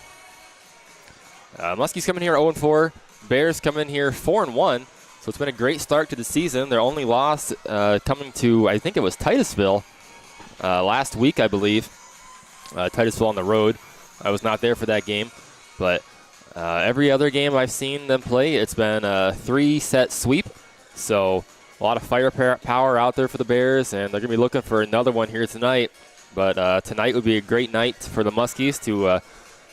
Muskies coming here 0-4. Bears come in here 4-1. So it's been a great start to the season. Their only loss coming to, I think it was Titusville last week, I believe. Titusville on the road. I was not there for that game, but every other game I've seen them play, it's been a 3-set sweep. So a lot of firepower out there for the Bears, and they're going to be looking for another one here tonight. But tonight would be a great night for the Muskies to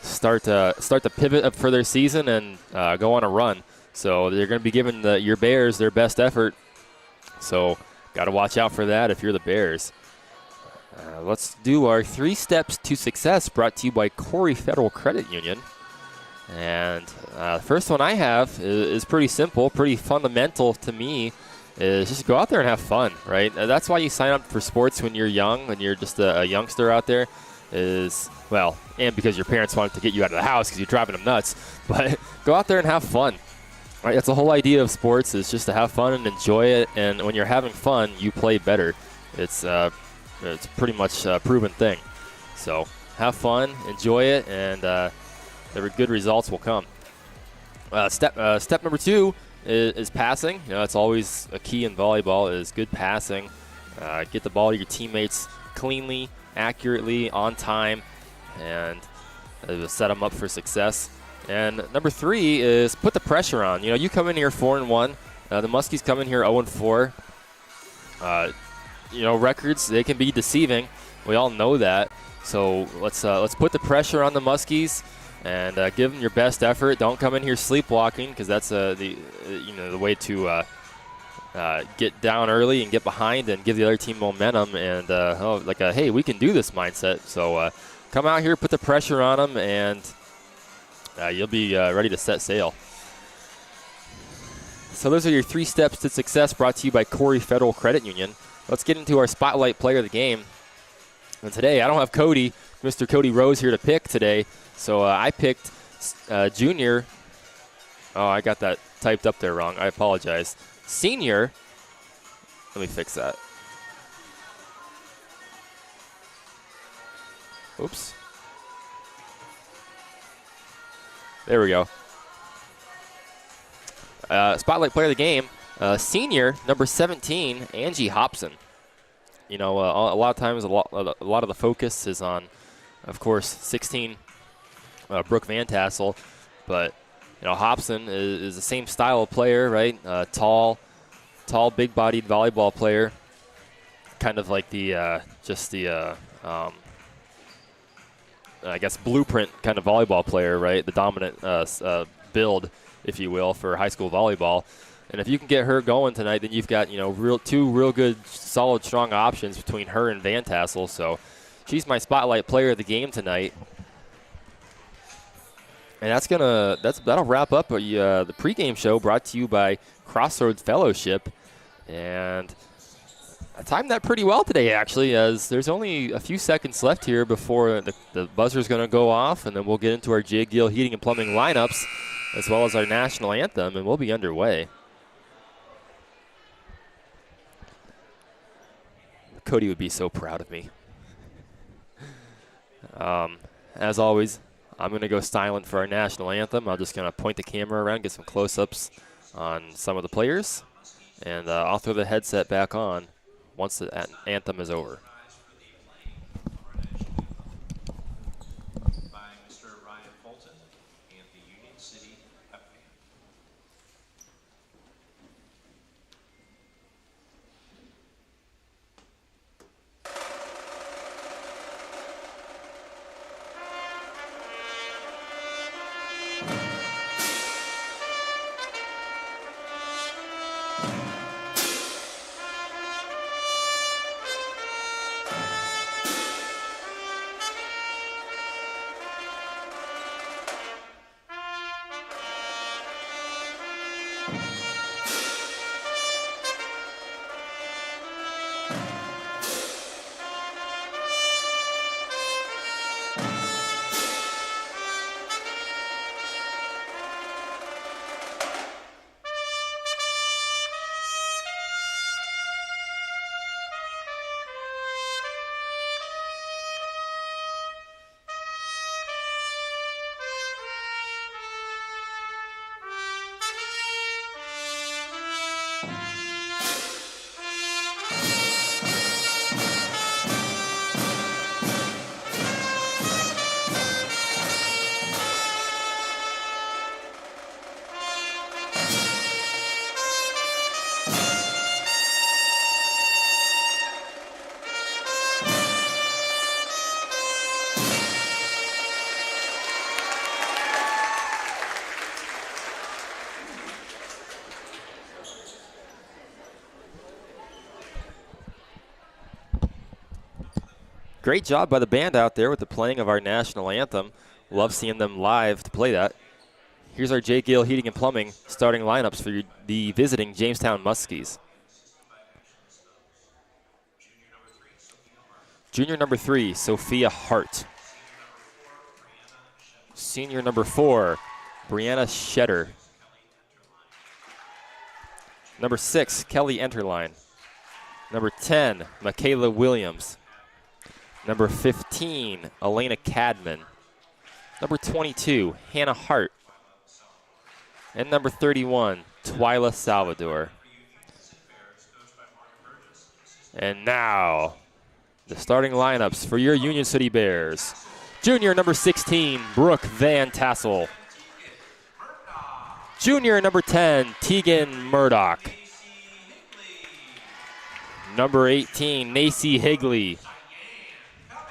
start the pivot up for their season and go on a run. So they're going to be giving your Bears their best effort. So got to watch out for that if you're the Bears. Let's do our 3 steps to success, brought to you by Corey Federal Credit Union. And the first one I have is pretty simple, pretty fundamental to me, is just go out there and have fun, right? That's why you sign up for sports when you're young, when you're just a youngster out there, and because your parents wanted to get you out of the house because you're driving them nuts. But go out there and have fun, right? That's the whole idea of sports, is just to have fun and enjoy it. And when you're having fun, you play better. It's pretty much a proven thing. So have fun, enjoy it, and the good results will come. Step number 2 is passing. It's always a key in volleyball, is good passing. Get the ball to your teammates cleanly, accurately, on time, and set them up for success. And number 3 is put the pressure on. You come in here 4-1. The Muskies come in here 0-4. Records, they can be deceiving. We all know that. So let's put the pressure on the Muskies and give them your best effort. Don't come in here sleepwalking, because that's the way to get down early and get behind and give the other team momentum and hey, we can do this mindset. So come out here, put the pressure on them, and you'll be ready to set sail. So those are your 3 steps to success, brought to you by Corey Federal Credit Union. Let's get into our spotlight player of the game. And today, I don't have Mr. Cody Rose here to pick today. So I picked junior. Oh, I got that typed up there wrong. I apologize. Senior. Let me fix that. Oops. There we go. Spotlight player of the game. Senior, number 17, Angie Hobson. A lot of times, a lot of the focus is on, of course, 16, Brooke Van Tassel. But, Hobson is the same style of player, right? Tall, big-bodied volleyball player. Kind of like I guess, blueprint kind of volleyball player, right? The dominant build, if you will, for high school volleyball. And if you can get her going tonight, then you've got, two real good, solid, strong options between her and Van Tassel. So she's my spotlight player of the game tonight. And that'll wrap up the pregame show, brought to you by Crossroads Fellowship. And I timed that pretty well today, actually, as there's only a few seconds left here before the buzzer's going to go off, and then we'll get into our Jig Deal Heating and Plumbing lineups, as well as our national anthem, and we'll be underway. Cody would be so proud of me. As always, I'm going to go silent for our national anthem. I'm just going to point the camera around, get some close-ups on some of the players, and I'll throw the headset back on once the anthem is over. great job by the band out there with the playing of our national anthem. Love seeing them live to play that. Here's our J. Gill Heating and Plumbing starting lineups for the visiting Jamestown Muskies. Junior number 3, Sophia Hart. Senior number 4, Brianna Shetter. Number 6, Kelly Enterline. Number 10, Michaela Williams. Number 15, Elena Cadman. Number 22, Hannah Hart. And number 31, Twyla Salvador. And now, the starting lineups for your Union City Bears. Junior number 16, Brooke Van Tassel. Junior number 10, Tegan Murdoch. Number 18, Nacy Higley.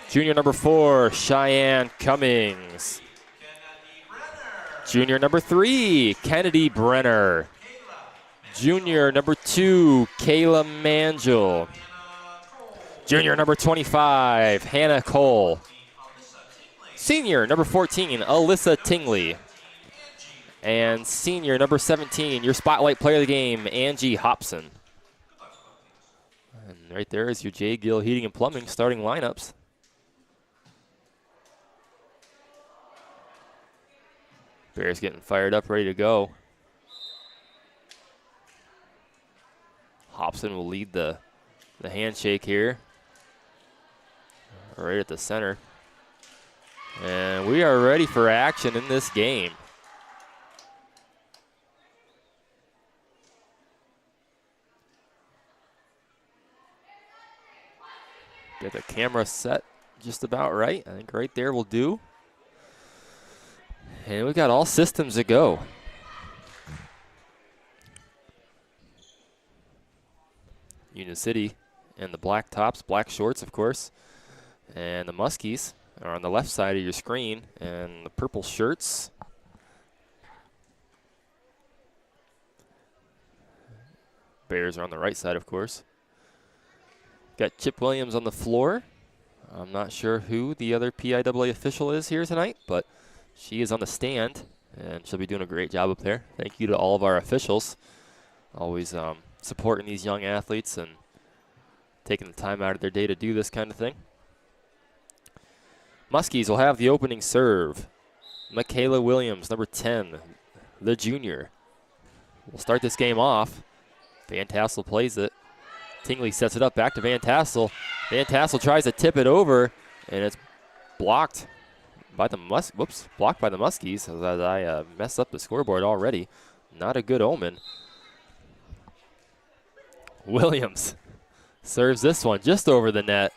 Junior number 4, Cheyenne Cummings. Junior number 3, Kennedy Brenner. Junior number 2, Kayla Mangel. Junior number 25, Hannah Cole. Senior number 14, Alyssa Tingley. And senior number 17, your spotlight player of the game, Angie Hobson. And right there is your J. Gill Heating and Plumbing starting lineups. Bears getting fired up, ready to go. Hobson will lead the handshake here. Right at the center. And we are ready for action in this game. Get the camera set just about right. I think right there will do. And we got all systems to go. Union City and the black tops, black shorts, of course. And the Muskies are on the left side of your screen, and the purple shirts. Bears are on the right side, of course. Got Chip Williams on the floor. I'm not sure who the other PIAA official is here tonight, but she is on the stand, and she'll be doing a great job up there. Thank you to all of our officials. Always supporting these young athletes and taking the time out of their day to do this kind of thing. Muskies will have the opening serve. Michaela Williams, number 10, the junior. We'll start this game off. Van Tassel plays it. Tingley sets it up back to Van Tassel. Van Tassel tries to tip it over, and it's blocked by the blocked by the Muskies. As I messed up the scoreboard already. Not a good omen. Williams serves this one just over the net.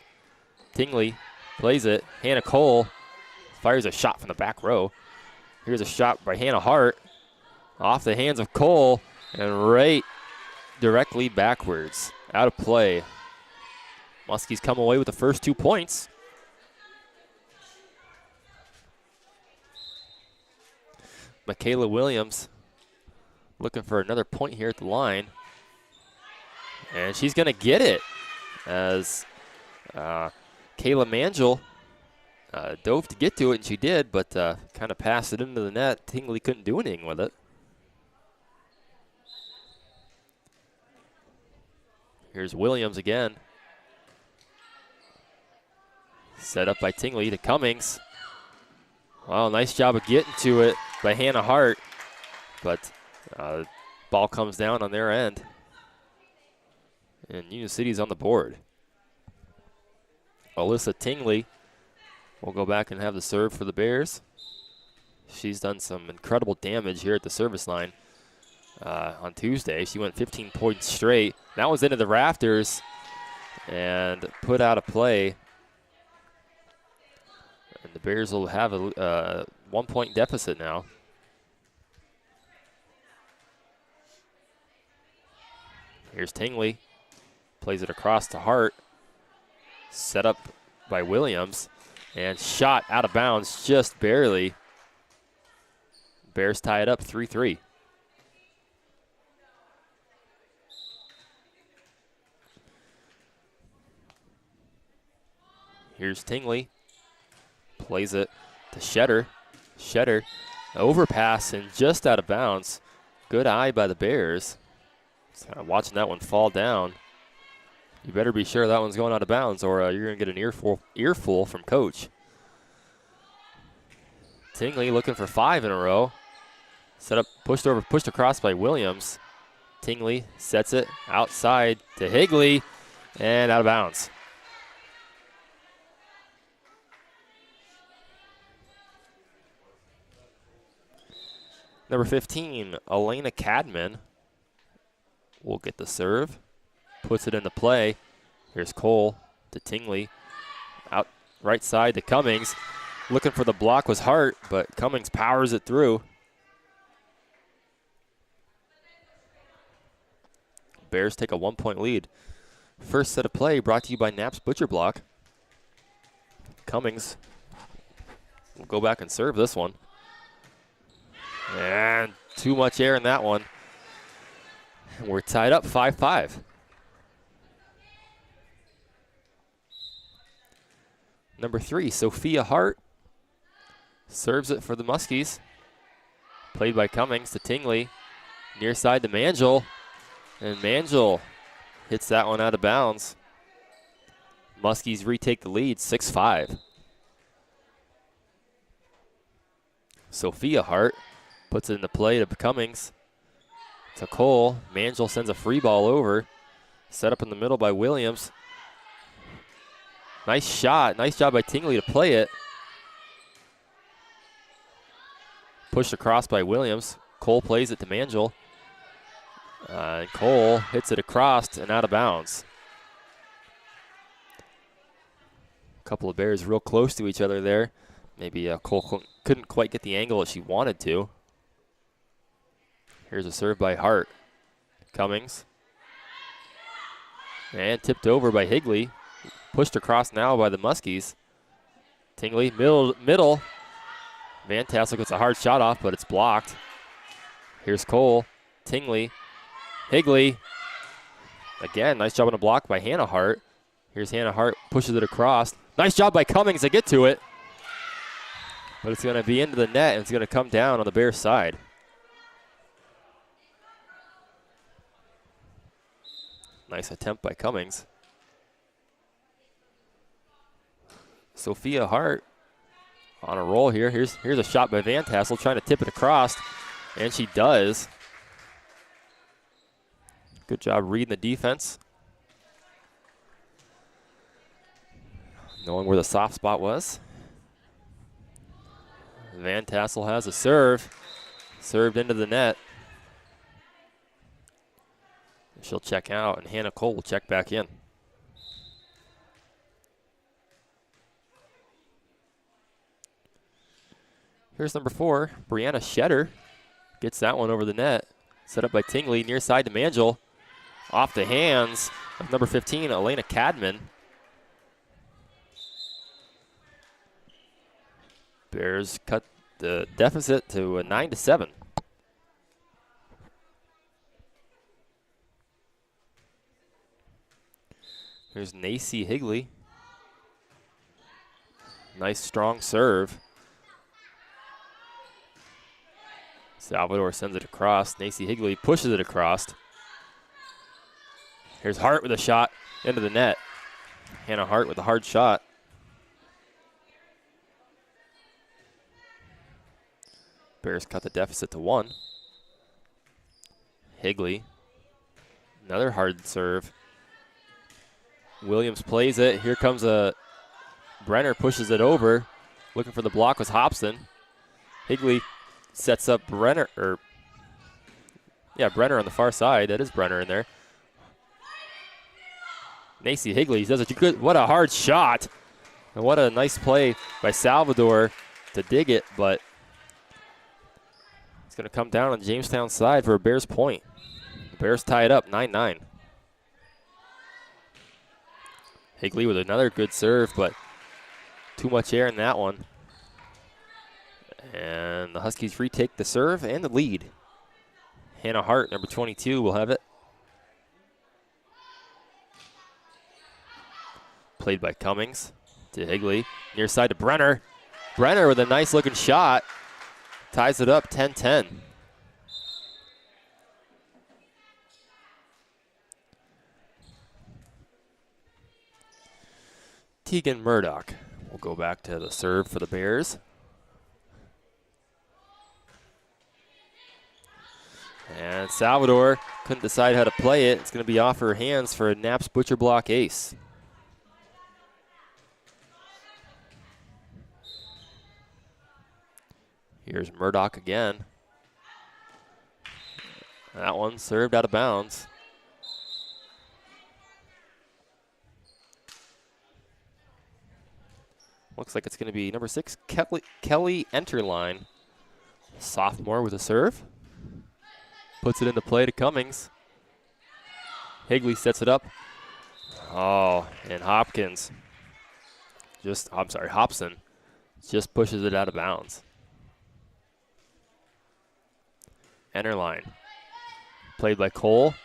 Tingley plays it. Hannah Cole fires a shot from the back row. Here's a shot by Hannah Hart. Off the hands of Cole and right directly backwards. Out of play. Muskies come away with the first 2 points. Michaela Williams looking for another point here at the line. And she's going to get it as Kayla Mangel dove to get to it, and she did, but kind of passed it into the net. Tingley couldn't do anything with it. Here's Williams again. Set up by Tingley to Cummings. Wow, nice job of getting to it by Hannah Hart, but ball comes down on their end. And Union City's on the board. Alyssa Tingley will go back and have the serve for the Bears. She's done some incredible damage here at the service line on Tuesday. She went 15 points straight. That was into the rafters and put out of play. And the Bears will have a 1 point deficit now. Here's Tingley. Plays it across to Hart. Set up by Williams. And shot out of bounds just barely. Bears tie it up 3-3. Here's Tingley. Plays it to Shetter. Shetter, overpass and just out of bounds. Good eye by the Bears. Watching that one fall down. You better be sure that one's going out of bounds, or you're going to get an earful from Coach. Tingley looking for 5 in a row. Set up, pushed across by Williams. Tingley sets it outside to Higley, and out of bounds. Number 15, Elena Cadman will get the serve. Puts it into play. Here's Cole to Tingley. Out right side to Cummings. Looking for the block was Hart, but Cummings powers it through. Bears take a 1-point lead. First set of play brought to you by Knapp's Butcher Block. Cummings will go back and serve this one. And too much air in that one. We're tied up 5-5. Number 3, Sophia Hart serves it for the Muskies. Played by Cummings to Tingley. Near side to Mangel. And Mangel hits that one out of bounds. Muskies retake the lead, 6-5. Sophia Hart puts it into play to Cummings. To Cole. Mangel sends a free ball over. Set up in the middle by Williams. Nice shot. Nice job by Tingley to play it. Pushed across by Williams. Cole plays it to Mangel. Cole hits it across and out of bounds. A couple of Bears real close to each other there. Maybe Cole couldn't quite get the angle that she wanted to. Here's a serve by Hart. Cummings. And tipped over by Higley. Pushed across now by the Muskies. Tingley, middle. Van Tassel gets a hard shot off, but it's blocked. Here's Cole. Tingley. Higley. Again, nice job on a block by Hannah Hart. Here's Hannah Hart, pushes it across. Nice job by Cummings to get to it. But it's going to be into the net, and it's going to come down on the Bears side. Nice attempt by Cummings. Sophia Hart on a roll here. Here's a shot by Van Tassel trying to tip it across, and she does. Good job reading the defense. Knowing where the soft spot was. Van Tassel has a serve. Served into the net. She'll check out, and Hannah Cole will check back in. Here's number 4, Brianna Shetter. Gets that one over the net. Set up by Tingley, near side to Mangel. Off the hands of number 15, Elena Cadman. Bears cut the deficit to a 9-7. Here's Nacy Higley. Nice strong serve. Salvador sends it across. Nacy Higley pushes it across. Here's Hart with a shot into the net. Hannah Hart with a hard shot. Bears cut the deficit to 1. Higley. Another hard serve. Williams plays it. Here comes a Brenner, pushes it over. Looking for the block was Hobson. Higley sets up Brenner on the far side. That is Brenner in there. Nacy Higley does it good. What a hard shot. And what a nice play by Salvador to dig it, but it's going to come down on Jamestown's side for a Bears point. The Bears tie it up 9-9. Higley with another good serve, but too much air in that one. And the Huskies retake the serve and the lead. Hannah Hart, number 22, will have it. Played by Cummings to to Higley. Near side to Brenner. Brenner with a nice looking shot. Ties it up 10-10. Tegan Murdoch will go back to the serve for the Bears. And Salvador couldn't decide how to play it. It's going to be off her hands for a Naps Butcher Block ace. Here's Murdoch again. That one served out of bounds. Looks like it's going to be number 6, Kelly Enterline. Sophomore with a serve. Puts it into play to Cummings. Higley sets it up. Oh, and Hopson just pushes it out of bounds. Enterline. Played by Cole.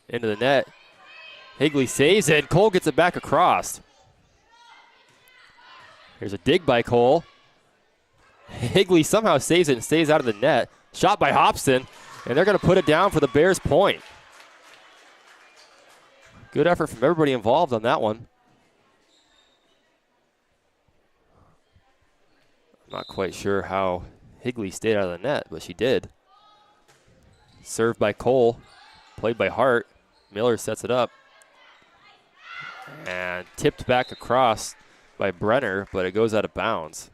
Into the net. Higley saves it. Cole gets it back across. Here's a dig by Cole. Higley somehow saves it and stays out of the net. Shot by Hopson, and they're going to put it down for the Bears' point. Good effort from everybody involved on that one. I'm not quite sure how Higley stayed out of the net, but she did. Served by Cole, played by Hart. Miller sets it up. And tipped back across by Brenner, but it goes out of bounds.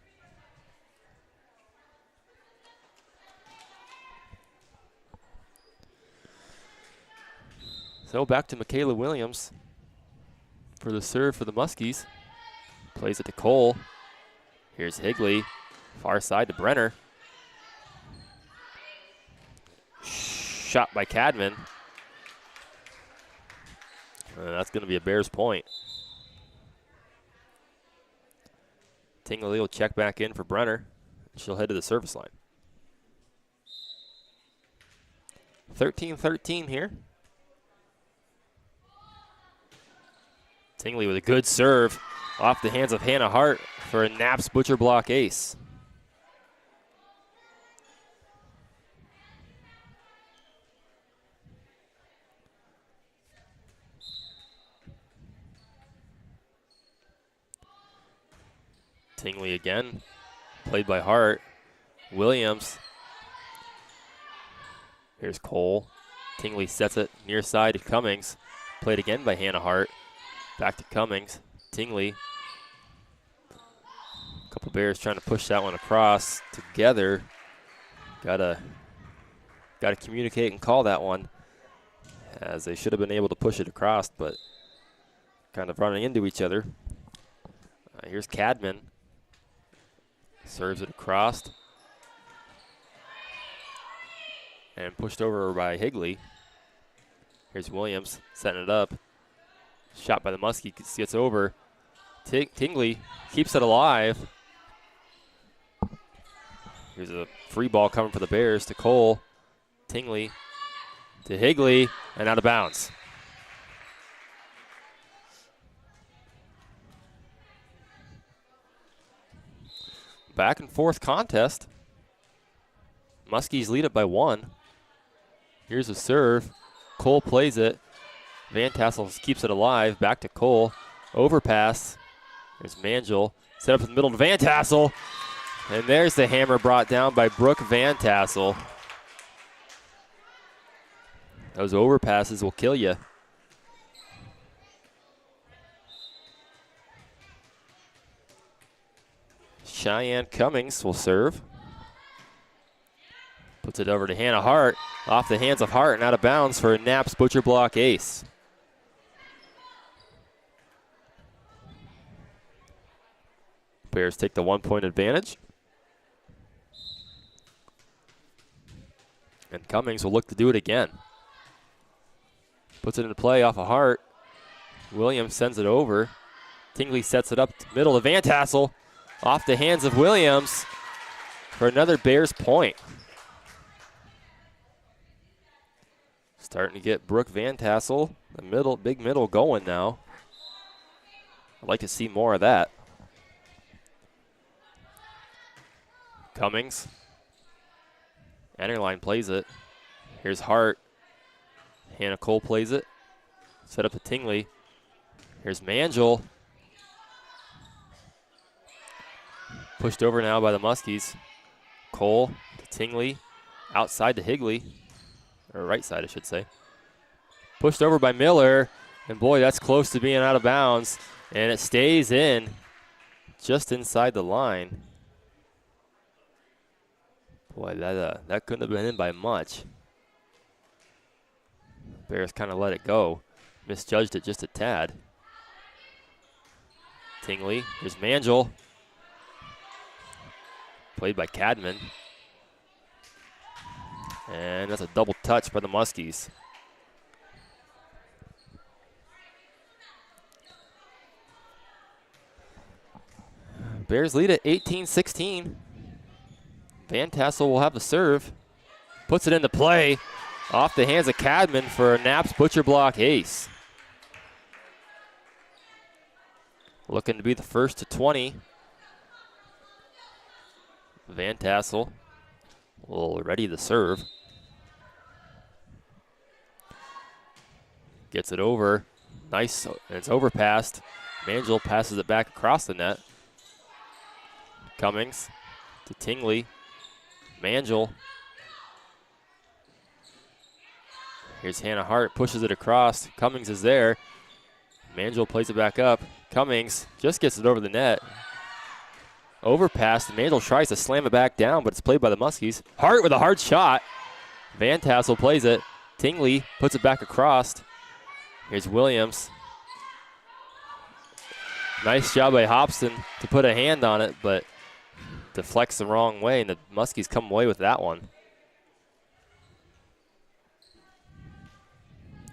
So back to Michaela Williams for the serve for the Muskies. Plays it to Cole. Here's Higley, far side to Brenner. Shot by Cadman. That's going to be a Bears point. Tingley will check back in for Brenner. She'll head to the service line. 13-13 here. Tingley with a good serve off the hands of Hannah Hart for a Naps Butcher Block ace. Tingley again, played by Hart. Williams. Here's Cole. Tingley sets it near side to Cummings. Played again by Hannah Hart. Back to Cummings. Tingley. A couple Bears trying to push that one across together. Gotta communicate and call that one, as they should have been able to push it across, but kind of running into each other. Here's Cadman. Serves it across. And pushed over by Higley. Here's Williams setting it up. Shot by the Muskies, gets over. Tingley keeps it alive. Here's a free ball coming for the Bears to Cole. Tingley to Higley, and out of bounds. Back and forth contest. Muskies lead it by 1. Here's a serve. Cole plays it. Van Tassel keeps it alive. Back to Cole. Overpass. There's Mangel. Set up in the middle to Van Tassel. And there's the hammer brought down by Brooke Van Tassel. Those overpasses will kill you. Cheyenne Cummings will serve. Puts it over to Hannah Hart. Off the hands of Hart and out of bounds for a Naps Butcher Block ace. Bears take the 1-point advantage. And Cummings will look to do it again. Puts it into play off of Hart. Williams sends it over. Tingley sets it up middle to Van Tassel. Off the hands of Williams for another Bears point. Starting to get Brooke Van Tassel, the big middle going now. I'd like to see more of that. Cummings. Enterline plays it. Here's Hart. Hannah Cole plays it. Set up to Tingley. Here's Mangel. Pushed over now by the Muskies. Cole to Tingley. Outside to Higley. Or right side, I should say. Pushed over by Miller. And boy, that's close to being out of bounds. And it stays in just inside the line. Boy, that couldn't have been in by much. Bears kind of let it go. Misjudged it just a tad. Tingley. Here's Mangel. Played by Cadman. And that's a double touch by the Muskies. Bears lead at 18-16. Van Tassel will have the serve. Puts it into play. Off the hands of Cadman for a Naps Butcher Block ace. Looking to be the first to 20. Van Tassel will ready the serve. Gets it over. Nice, and it's overpassed. Mangel passes it back across the net. Cummings to Tingley. Mangel. Here's Hannah Hart, pushes it across. Cummings is there. Mangel plays it back up. Cummings just gets it over the net. Overpass. Mangel tries to slam it back down, but it's played by the Muskies. Hart with a hard shot. Van Tassel plays it. Tingley puts it back across. Here's Williams. Nice job by Hobson to put a hand on it, but deflects the wrong way, and the Muskies come away with that one.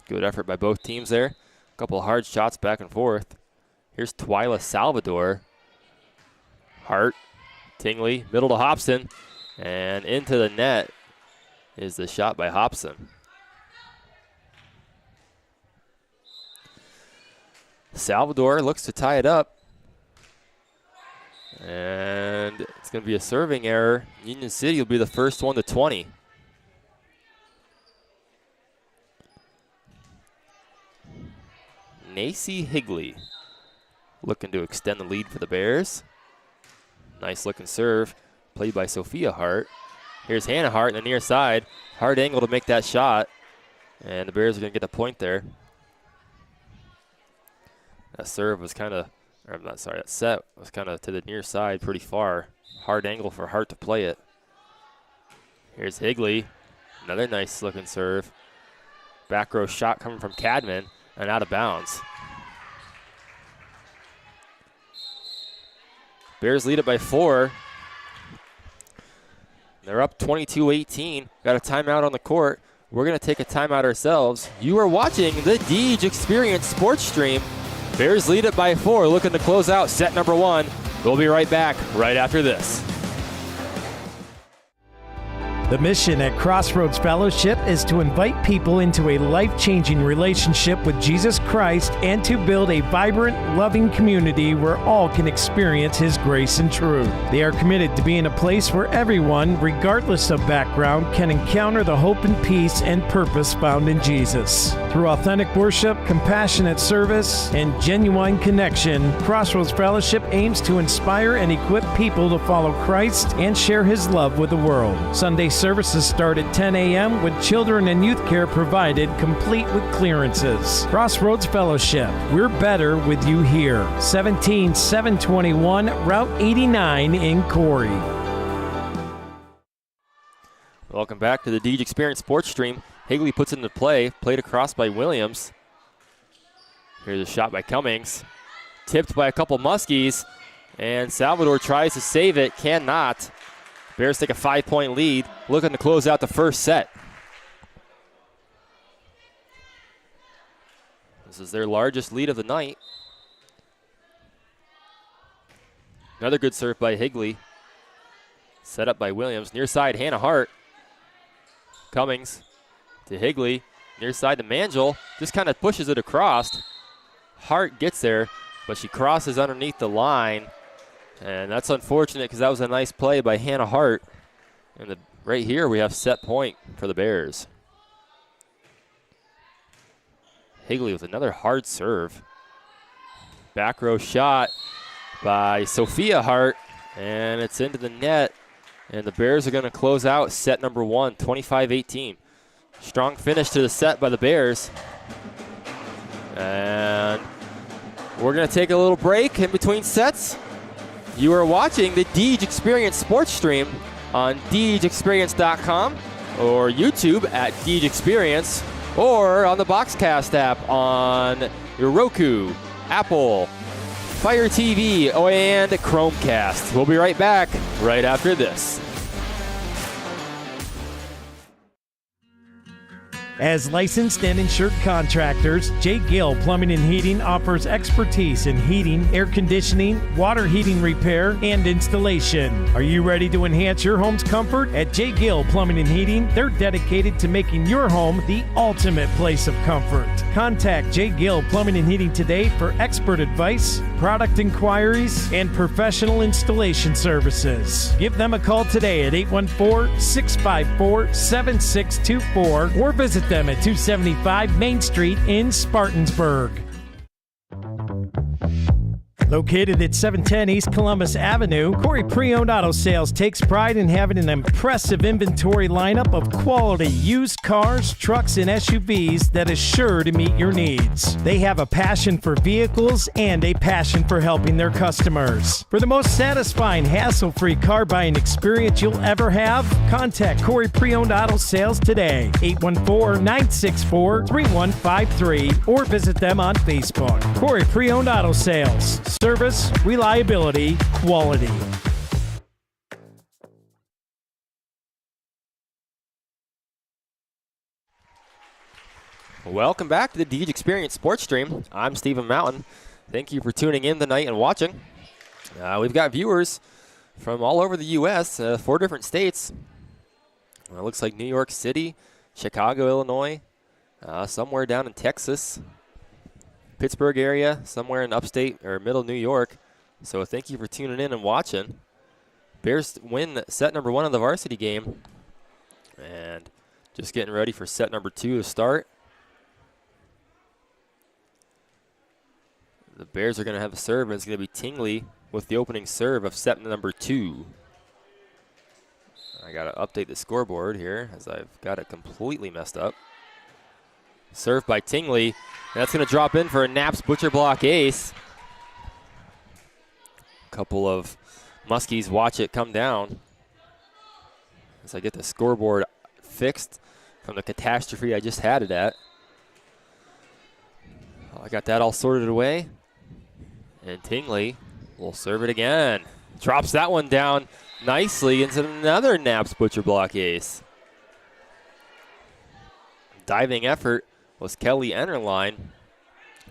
Good effort by both teams there. A couple of hard shots back and forth. Here's Twyla Salvador. Hart, Tingley, middle to Hobson, and into the net is the shot by Hobson. Salvador looks to tie it up. And it's going to be a serving error. Union City will be the first one to 20. Nacy Higley looking to extend the lead for the Bears. Nice looking serve played by Sophia Hart. Here's Hannah Hart in the near side. Hard angle to make that shot. And the Bears are going to get the point there. That serve was kind of, or I'm not sorry, that set was kind of to the near side pretty far. Hard angle for Hart to play it. Here's Higley. Another nice looking serve. Back row shot coming from Cadman and out of bounds. Bears lead it by 4. They're up 22-18. Got a timeout on the court. We're going to take a timeout ourselves. You are watching the Deej Experience Sports Stream. Bears lead it by 4, looking to close out set number 1. We'll be right back right after this. The mission at Crossroads Fellowship is to invite people into a life-changing relationship with Jesus Christ and to build a vibrant, loving community where all can experience His grace and truth. They are committed to being a place where everyone, regardless of background, can encounter the hope and peace and purpose found in Jesus. Through authentic worship, compassionate service, and genuine connection, Crossroads Fellowship aims to inspire and equip people to follow Christ and share His love with the world. Sunday services start at 10 a.m. with children and youth care provided, complete with clearances. Crossroads Fellowship, we're better with you here. 17721 Route 89 in Corey. Welcome back to the Deej Experience Sports Stream. Higley puts it into play, played across by Williams. Here's a shot by Cummings. Tipped by a couple Muskies, and Salvador tries to save it, cannot. Bears take a 5-point lead, looking to close out the first set. This is their largest lead of the night. Another good serve by Higley. Set up by Williams. Near side, Hannah Hart. Cummings to Higley. Near side to Mangel. Just kind of pushes it across. Hart gets there, but she crosses underneath the line. And that's unfortunate because that was a nice play by Hannah Hart. And right here we have set point for the Bears. Higley with another hard serve. Back row shot by Sophia Hart, and it's into the net. And the Bears are going to close out set number 1, 25-18. Strong finish to the set by the Bears. And we're going to take a little break in between sets. You are watching the Deej Experience sports stream on DeejExperience.com or YouTube at Deej Experience, or on the Boxcast app on your Roku, Apple, Fire TV, and Chromecast. We'll be right back right after this. As licensed and insured contractors, J. Gill Plumbing and Heating offers expertise in heating, air conditioning, water heating repair, and installation. Are you ready to enhance your home's comfort? At J. Gill Plumbing and Heating, they're dedicated to making your home the ultimate place of comfort. Contact J. Gill Plumbing and Heating today for expert advice, product inquiries, and professional installation services. Give them a call today at 814-654-7624 or visit them at 275 Main Street in Spartansburg. Located at 710 East Columbus Avenue, Corey Pre-Owned Auto Sales takes pride in having an impressive inventory lineup of quality used cars, trucks, and SUVs that is sure to meet your needs. They have a passion for vehicles and a passion for helping their customers. For the most satisfying, hassle-free car buying experience you'll ever have, contact Corey Pre-Owned Auto Sales today, 814-964-3153, or visit them on Facebook. Corey Pre-Owned Auto Sales. Service, reliability, quality. Welcome back to the Deej Experience Sports Stream. I'm Stephen Mountain. Thank you for tuning in tonight and watching. We've got viewers from all over the U.S., 4 different states. It looks like New York City, Chicago, Illinois, somewhere down in Texas, Pittsburgh area, somewhere in upstate or middle New York. So thank you for tuning in and watching. Bears win set number 1 of the varsity game. And just getting ready for set number 2 to start. The Bears are going to have a serve, and it's going to be Tingley with the opening serve of set number 2. I got to update the scoreboard here as I've got it completely messed up. Serve by Tingley, and that's going to drop in for a Naps Butcher Block ace. A couple of Muskies watch it come down as I get the scoreboard fixed from the catastrophe I just had it at. I got that all sorted away. And Tingley will serve it again. Drops that one down nicely into another Naps Butcher Block ace. Diving effort was Kelly Ennerline.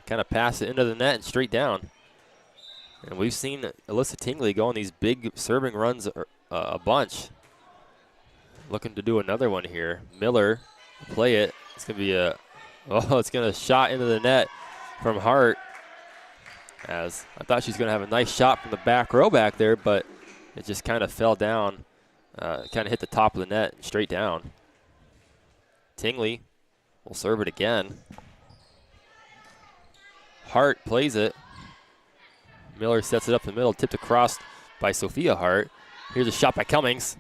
Kind of pass it into the net and straight down. And we've seen Alyssa Tingley go on these big serving runs a bunch. Looking to do another one here. Miller, play it. It's going to be it's going to shot into the net from Hart. As I thought she was going to have a nice shot from the back row back there, but it just kind of fell down. Kind of hit the top of the net and straight down. Tingley will serve it again. Hart plays it. Miller sets it up in the middle, tipped across by Sophia Hart. Here's a shot by Cummings.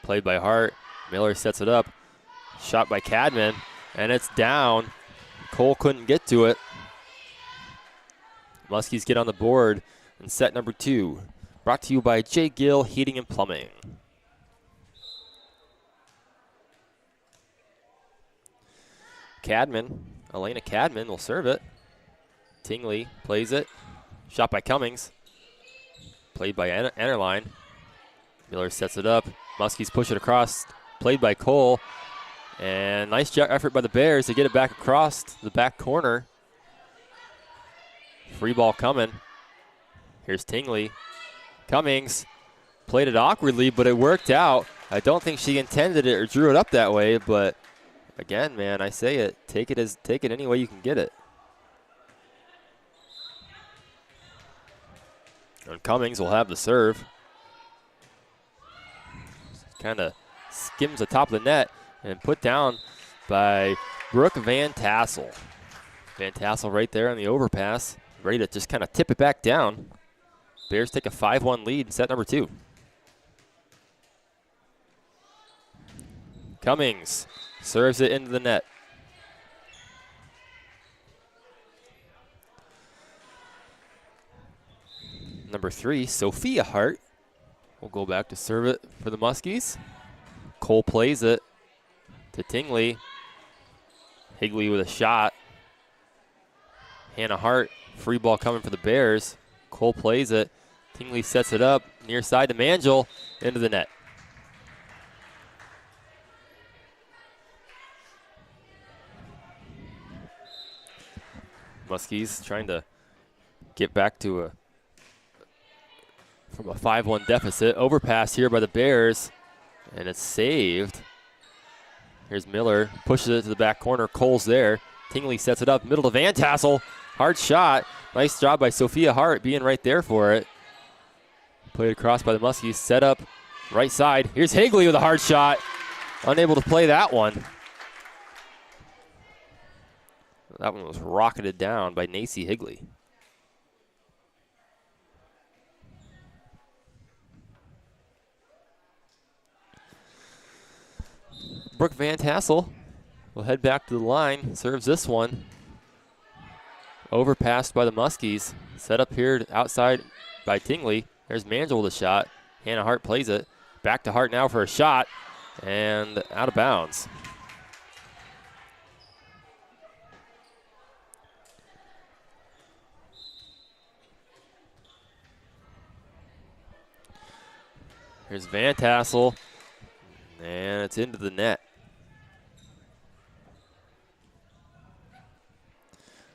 Played by Hart. Miller sets it up. Shot by Cadman, and it's down. Cole couldn't get to it. Muskies get on the board in set number 2. Brought to you by J. Gill Heating and Plumbing. Elena Cadman will serve it. Tingley plays it. Shot by Cummings. Played by Ennerline. Miller sets it up. Muskies push it across. Played by Cole. And nice effort by the Bears to get it back across the back corner. Free ball coming. Here's Tingley. Cummings played it awkwardly, but it worked out. I don't think she intended it or drew it up that way, but again, man, I say it. Take it any way you can get it. And Cummings will have the serve. Kind of skims the top of the net and put down by Brooke Van Tassel. Van Tassel right there on the overpass, ready to just kind of tip it back down. Bears take a 5-1 lead in set number 2. Cummings serves it into the net. Number 3, Sophia Hart will go back to serve it for the Muskies. Cole plays it to Tingley. Higley with a shot. Hannah Hart, free ball coming for the Bears. Cole plays it. Tingley sets it up near side to Mangel, into the net. Muskies trying to get back to from a 5-1 deficit. Overpass here by the Bears, and it's saved. Here's Miller, pushes it to the back corner. Cole's there. Tingley sets it up, middle to Van Tassel. Hard shot. Nice job by Sophia Hart being right there for it. Played across by the Muskies, set up right side. Here's Higley with a hard shot. Unable to play that one. That one was rocketed down by Nacy Higley. Brooke Van Tassel will head back to the line, serves this one. Overpassed by the Muskies. Set up here outside by Tingley. There's Mangel with a shot. Hannah Hart plays it. Back to Hart now for a shot. And out of bounds. Here's Van Tassel. And it's into the net.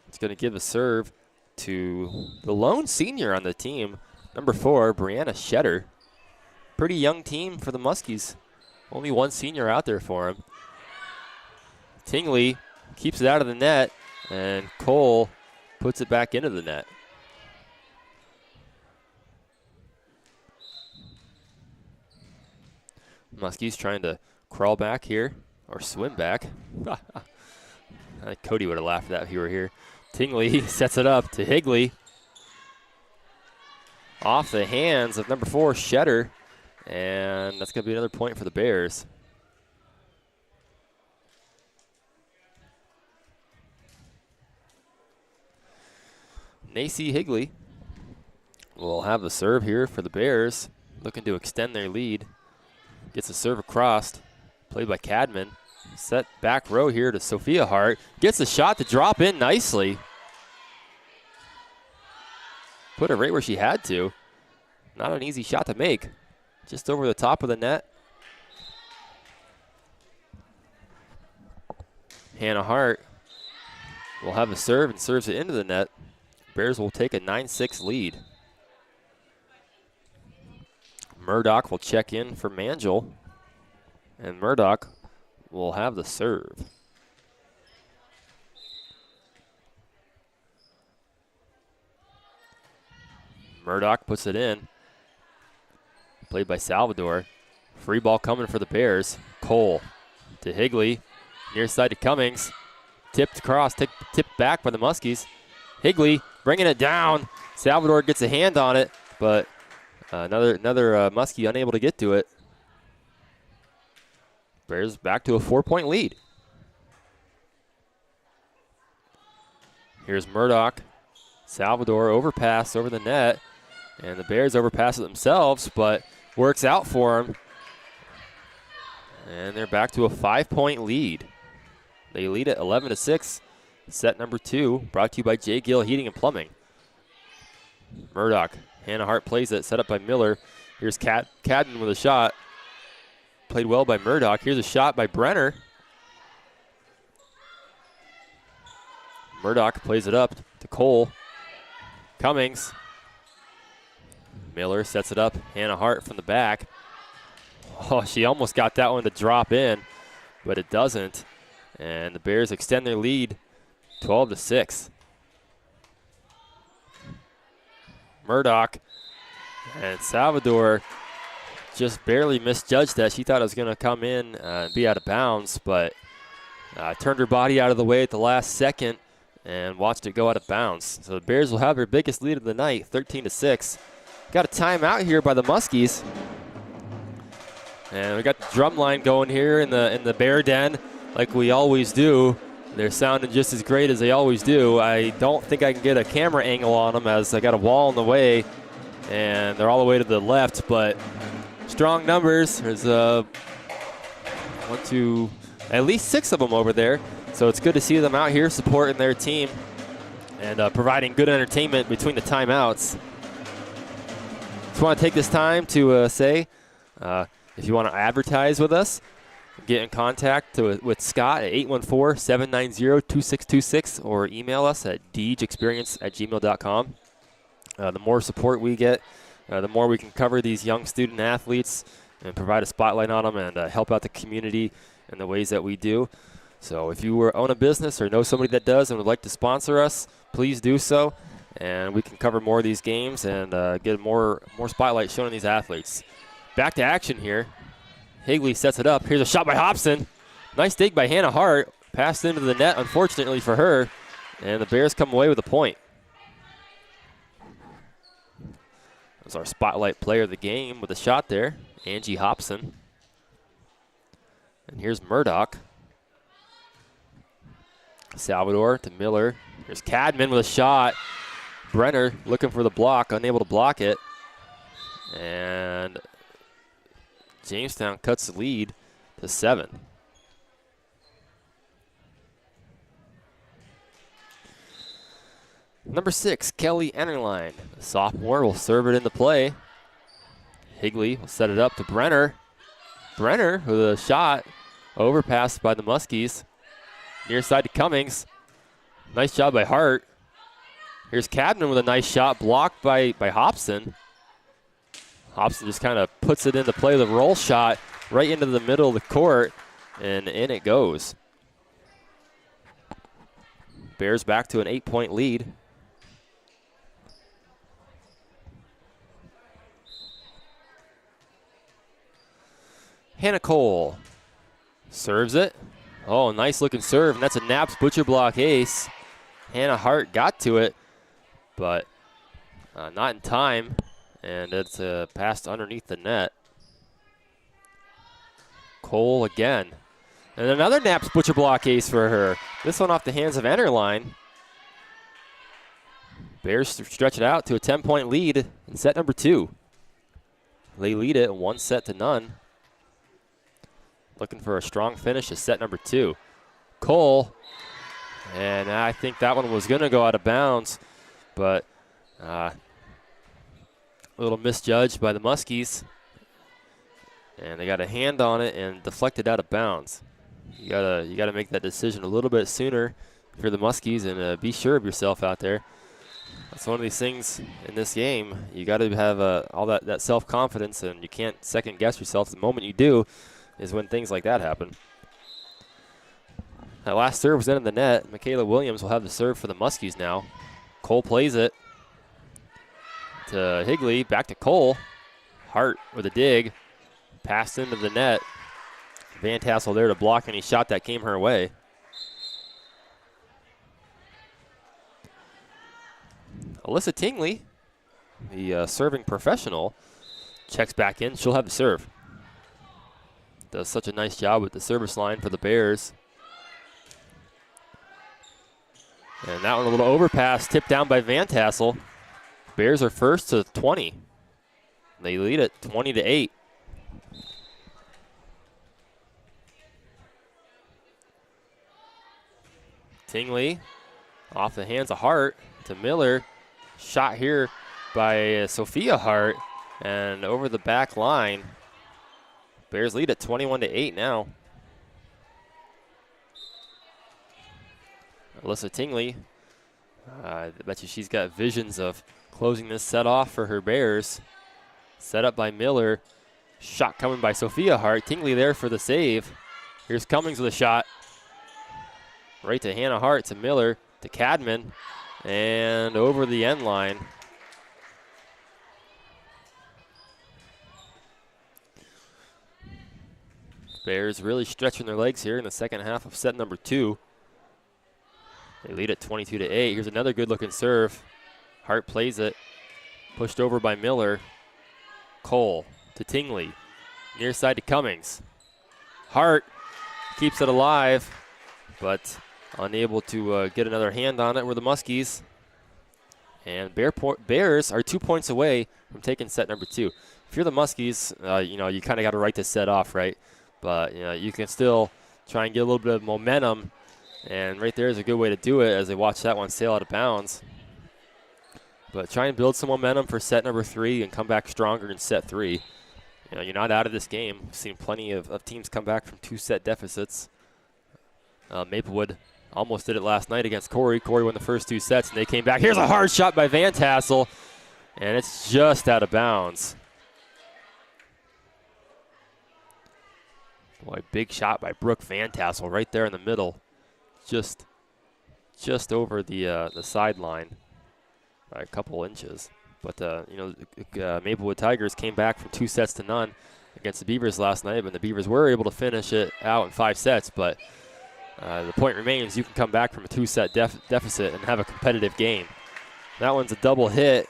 It's going to give a serve to the lone senior on the team, number 4, Brianna Shetter. Pretty young team for the Muskies. Only one senior out there for him. Tingley keeps it out of the net, and Cole puts it back into the net. Muskies trying to crawl back here, or swim back. I think Cody would have laughed at that if he were here. Tingley sets it up to Higley. Off the hands of number 4, Shetter. And that's going to be another point for the Bears. Nacy Higley will have the serve here for the Bears, looking to extend their lead. Gets a serve across, played by Cadman. Set back row here to Sophia Hart. Gets the shot to drop in nicely. Put it right where she had to. Not an easy shot to make. Just over the top of the net. Hannah Hart will have a serve and serves it into the net. Bears will take a 9-6 lead. Murdoch will check in for Mangel. And Murdoch will have the serve. Murdoch puts it in. Played by Salvador. Free ball coming for the Bears. Cole to Higley. Near side to Cummings. Tipped across, tipped back by the Muskies. Higley bringing it down. Salvador gets a hand on it, but another Muskie unable to get to it. Bears back to a 4-point lead. Here's Murdoch. Salvador overpass over the net. And the Bears overpass it themselves, but works out for them. And they're back to a 5-point lead. They lead at 11-6. Set number 2, brought to you by J. Gill Heating and Plumbing. Murdoch. Hannah Hart plays it, set up by Miller. Here's Cadden with a shot. Played well by Murdoch. Here's a shot by Brenner. Murdoch plays it up to Cole. Cummings. Miller sets it up. Hannah Hart from the back. Oh, she almost got that one to drop in, but it doesn't. And the Bears extend their lead 12-6. Murdoch And Salvador just barely misjudged that. She thought it was going to come in and be out of bounds, but turned her body out of the way at the last second and watched it go out of bounds. So the Bears will have their biggest lead of the night, 13-6. Got a timeout here by the Muskies. And we got the drum line going here in the Bear Den like we always do. They're sounding just as great as they always do. I don't think I can get a camera angle on them as I got a wall in the way, and they're all the way to the left, but strong numbers. There's at least 6 of them over there. So it's good to see them out here supporting their team and providing good entertainment between the timeouts. Just want to take this time to say, if you want to advertise with us, get in contact with Scott at 814-790-2626 or email us at deegeexperience@gmail.com. The more support we get, the more we can cover these young student athletes and provide a spotlight on them and help out the community in the ways that we do. So if you own a business or know somebody that does and would like to sponsor us, please do so. And we can cover more of these games and get more spotlight shown on these athletes. Back to action here. Higley sets it up. Here's a shot by Hobson. Nice dig by Hannah Hart. Passed into the net, unfortunately for her. And the Bears come away with a point. That's our spotlight player of the game with a shot there, Angie Hobson. And here's Murdoch. Salvador to Miller. Here's Cadman with a shot. Brenner looking for the block, unable to block it. And Jamestown cuts the lead to 7. Number 6, Kelly Ennerline. The sophomore will serve it into play. Higley will set it up to Brenner. Brenner with a shot. Overpassed by the Muskies. Near side to Cummings. Nice job by Hart. Here's Cadman with a nice shot blocked by Hobson. Hobson just kind of puts it into play, the roll shot right into the middle of the court, and in it goes. Bears back to an 8-point lead. Hannah Cole serves it. Oh, nice looking serve, and that's a Naps butcher block ace. Hannah Hart got to it, but not in time. And it's passed underneath the net. Cole again. And another Naps butcher block ace for her. This one off the hands of Ennerline. Bears stretch it out to a 10-point lead in set number 2. They lead it 1-0. Looking for a strong finish to set number 2. Cole. And I think that one was going to go out of bounds, but a little misjudged by the Muskies, and they got a hand on it and deflected out of bounds. You gotta make that decision a little bit sooner if you're the Muskies, and be sure of yourself out there. That's one of these things in this game. You got to have all that self-confidence, and you can't second guess yourself. The moment you do is when things like that happen. That last serve was in the net. Michaela Williams will have the serve for the Muskies now. Cole plays it to Higley, back to Cole. Hart with a dig, passed into the net. Van Tassel there to block any shot that came her way. Alyssa Tingley, the serving professional, checks back in. She'll have the serve. Does such a nice job with the service line for the Bears. And that one a little overpass, tipped down by Van Tassel. Bears are first to 20. They lead it 20-8. Tingley off the hands of Hart to Miller. Shot here by Sophia Hart and over the back line. Bears lead at 21-8 now. Alyssa Tingley, I bet you she's got visions of closing this set off for her Bears. Set up by Miller. Shot coming by Sophia Hart. Tingley there for the save. Here's Cummings with a shot. Right to Hannah Hart, to Miller, to Cadman, and over the end line. Bears really stretching their legs here in the second half of set number 2. They lead at 22-8. Here's another good-looking serve. Hart plays it. Pushed over by Miller. Cole to Tingley. Near side to Cummings. Hart keeps it alive, but unable to get another hand on it were the Muskies. And Bears are 2 points away from taking set number 2. If you're the Muskies, you kind of got to write this set off, right? But you can still try and get a little bit of momentum. And right there is a good way to do it as they watch that one sail out of bounds. But try and build some momentum for set number 3 and come back stronger in set 3. You're not out of this game. We've seen plenty of teams come back from 2-set deficits. Maplewood almost did it last night against Corey. Corey won the first 2 sets, and they came back. Here's a hard shot by Van Tassel, and it's just out of bounds. Boy, big shot by Brooke Van Tassel right there in the middle. Just over the sideline by a couple inches. But, Maplewood Tigers came back from 2-0 against the Beavers last night, but the Beavers were able to finish it out in 5 sets. But the point remains you can come back from a 2-set deficit and have a competitive game. That one's a double hit,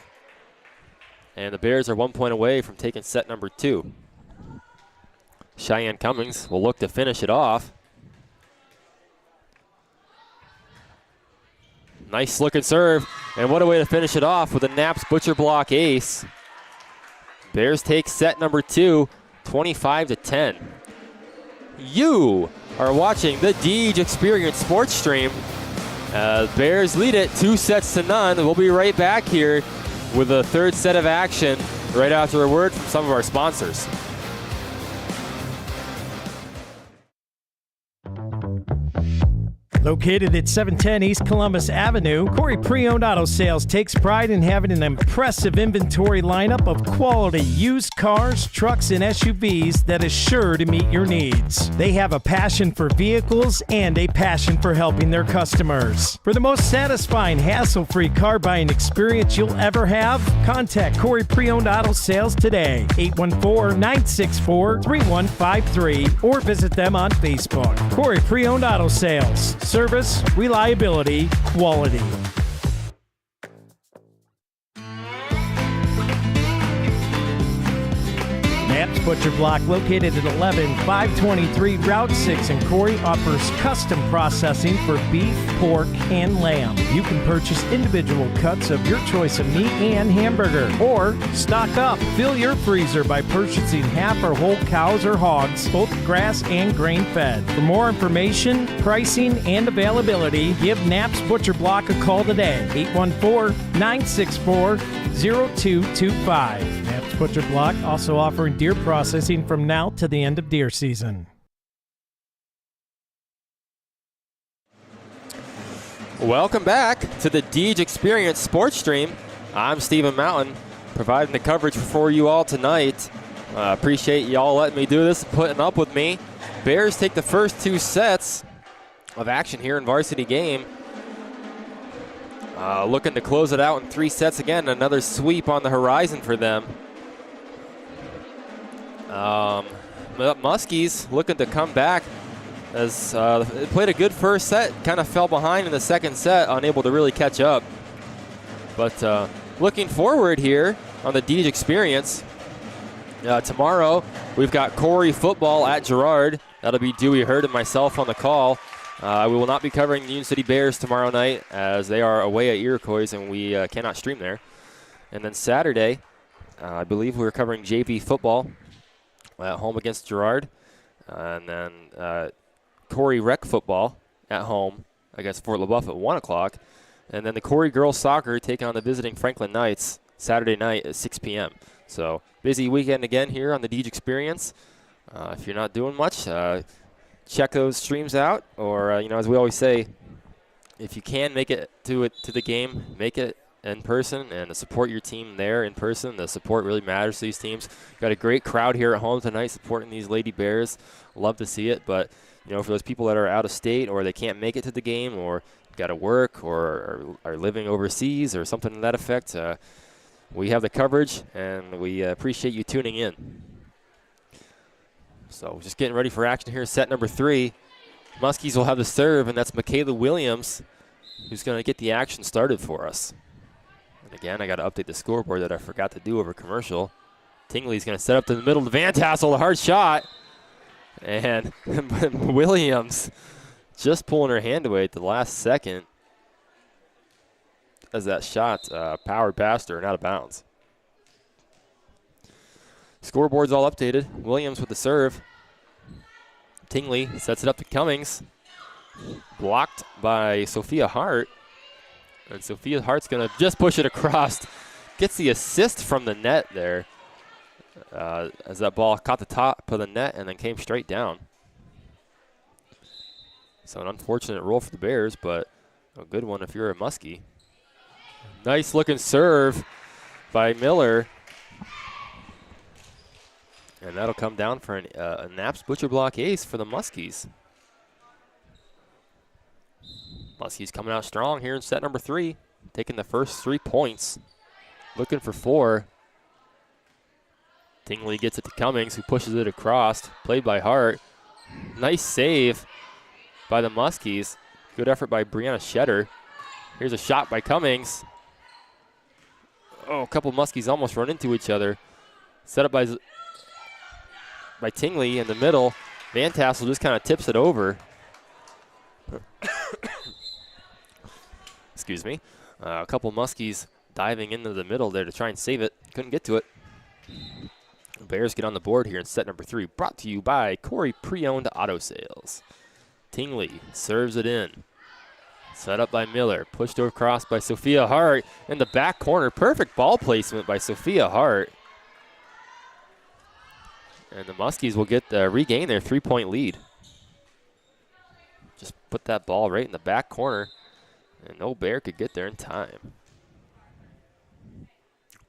and the Bears are 1 point away from taking set number 2. Cheyenne Cummings will look to finish it off. Nice looking serve, and what a way to finish it off with a Naps Butcher Block ace. Bears take set number 2, 25-10. You are watching the Deej Experience Sports Stream. Bears lead it 2-0. We'll be right back here with a third set of action right after a word from some of our sponsors. Located at 710 East Columbus Avenue, Corey Pre-Owned Auto Sales takes pride in having an impressive inventory lineup of quality used cars, trucks, and SUVs that is sure to meet your needs. They have a passion for vehicles and a passion for helping their customers. For the most satisfying, hassle-free car buying experience you'll ever have, contact Corey Pre-Owned Auto Sales today, 814-964-3153, or visit them on Facebook. Corey Pre-Owned Auto Sales. Service, reliability, quality. Naps Butcher Block, located at 11523 Route 6 in Corey, offers custom processing for beef, pork, and lamb. You can purchase individual cuts of your choice of meat and hamburger, or stock up. Fill your freezer by purchasing half or whole cows or hogs, both grass and grain-fed. For more information, pricing, and availability, give Naps Butcher Block a call today, 814-964-0225. Naps Butcher Block also offering deer processing from now to the end of deer season. Welcome back to the Deej Experience Sports Stream. I'm Stephen Mountain, providing the coverage for you all tonight. Appreciate y'all letting me do this and putting up with me. Bears take the first 2 sets of action here in varsity game. Looking to close it out in 3 sets again. Another sweep on the horizon for them. Muskies looking to come back as they played a good first set, kind of fell behind in the second set, unable to really catch up. But looking forward here on the Deej Experience, tomorrow we've got Corey football at Girard. That'll be Dewey Hurd and myself on the call. We will not be covering the Union City Bears tomorrow night as they are away at Iroquois and we cannot stream there. And then Saturday, I believe we're covering JV football at home against Girard. And then Corey Rec football at home against Fort LaBeouf at 1 o'clock. And then the Corey girls soccer take on the visiting Franklin Knights Saturday night at 6 p.m. So busy weekend again here on the Deej Experience. If you're not doing much, check those streams out. Or, as we always say, if you can make it to the game, make it in person and to support your team there in person. The support really matters to these teams. Got a great crowd here at home tonight supporting these Lady Bears. Love to see it, but for those people that are out of state or they can't make it to the game or got to work or are living overseas or something to that effect, we have the coverage and we appreciate you tuning in. So just getting ready for action here, set number 3. Muskies will have the serve, and that's Michaela Williams who's going to get the action started for us. And again, I got to update the scoreboard that I forgot to do over commercial. Tingley's going to set up to the middle to Van Tassel, a hard shot. And Williams just pulling her hand away at the last second as that shot powered past her and out of bounds. Scoreboard's all updated. Williams with the serve. Tingley sets it up to Cummings. Blocked by Sophia Hart. And Sophia Hart's going to just push it across. Gets the assist from the net there as that ball caught the top of the net and then came straight down. So an unfortunate roll for the Bears, but a good one if you're a Muskie. Nice looking serve by Miller. And that'll come down for a Naps Butcher Block ace for the Muskies. Muskies coming out strong here in set number 3, taking the first 3 points, looking for 4. Tingley gets it to Cummings, who pushes it across, played by Hart. Nice save by the Muskies. Good effort by Brianna Shetter. Here's a shot by Cummings. Oh, a couple Muskies almost run into each other. Set up by Tingley in the middle. Van Tassel just kind of tips it over. Excuse me. A couple Muskies diving into the middle there to try and save it. Couldn't get to it. Bears get on the board here in set number 3. Brought to you by Corey Pre-Owned Auto Sales. Tingley serves it in. Set up by Miller. Pushed across by Sophia Hart in the back corner. Perfect ball placement by Sophia Hart. And the Muskies will get regain their 3-point lead. Just put that ball right in the back corner, and no Bear could get there in time.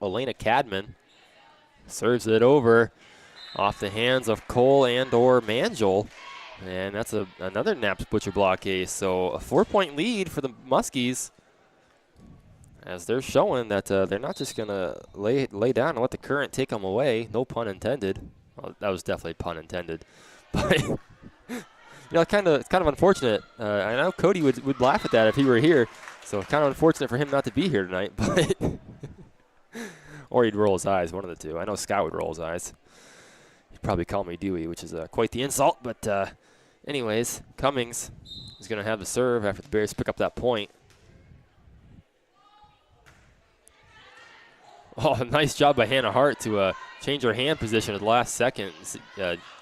Elena Cadman serves it over off the hands of Cole and or Mangel. And that's another Naps Butcher Block ace. So a 4-point lead for the Muskies, as they're showing that they're not just going to lay down and let the current take them away. No pun intended. Well, that was definitely pun intended. But, you know, it's kind of unfortunate. I know Cody would laugh at that if he were here. So kind of unfortunate for him not to be here tonight. But or he'd roll his eyes, one of the two. I know Scott would roll his eyes. He'd probably call me Dewey, which is quite the insult. But anyways, Cummings is going to have the serve after the Bears pick up that point. Oh, nice job by Hannah Hart to change her hand position at the last second.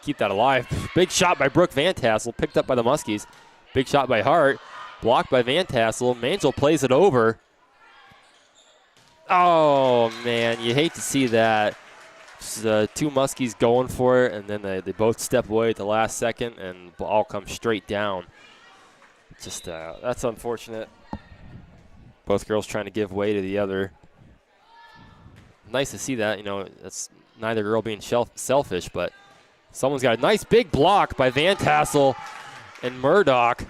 Keep that alive. Big shot by Brooke Van Tassel, picked up by the Muskies. Big shot by Hart, blocked by Van Tassel. Mangel plays it over. Oh, man, you hate to see that. Just, 2 Muskies going for it, and then they both step away at the last second, and the ball comes straight down. Just that's unfortunate. Both girls trying to give way to the other. Nice to see that. You know, that's neither girl being selfish, but someone's got a nice big block by Van Tassel and Murdoch.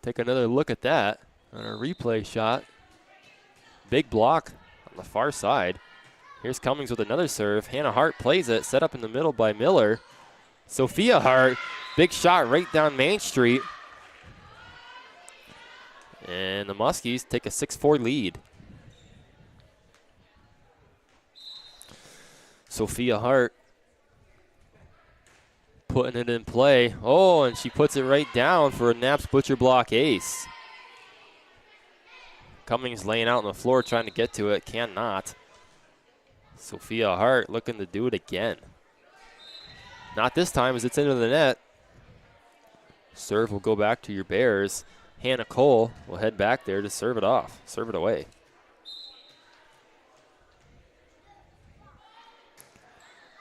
Take another look at that on a replay shot. Big block on the far side. Here's Cummings with another serve. Hannah Hart plays it, set up in the middle by Miller. Sophia Hart, big shot right down Main Street. And the Muskies take a 6-4 lead. Sophia Hart putting it in play. Oh, and she puts it right down for a Naps Butcher Block ace. Cummings laying out on the floor trying to get to it. Cannot. Sophia Hart looking to do it again. Not this time as it's into the net. Serve will go back to your Bears. Hannah Cole will head back there to serve it off, serve it away.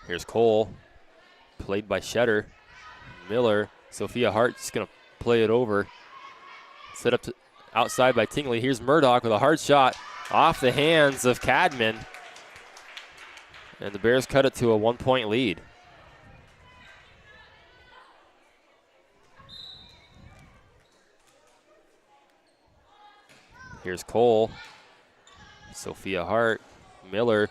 Here's Cole, played by Shetter. Miller, Sophia Hart just going to play it over. Set up to outside by Tingley. Here's Murdoch with a hard shot off the hands of Cadman. And the Bears cut it to a 1-point lead. Here's Cole, Sophia Hart, Miller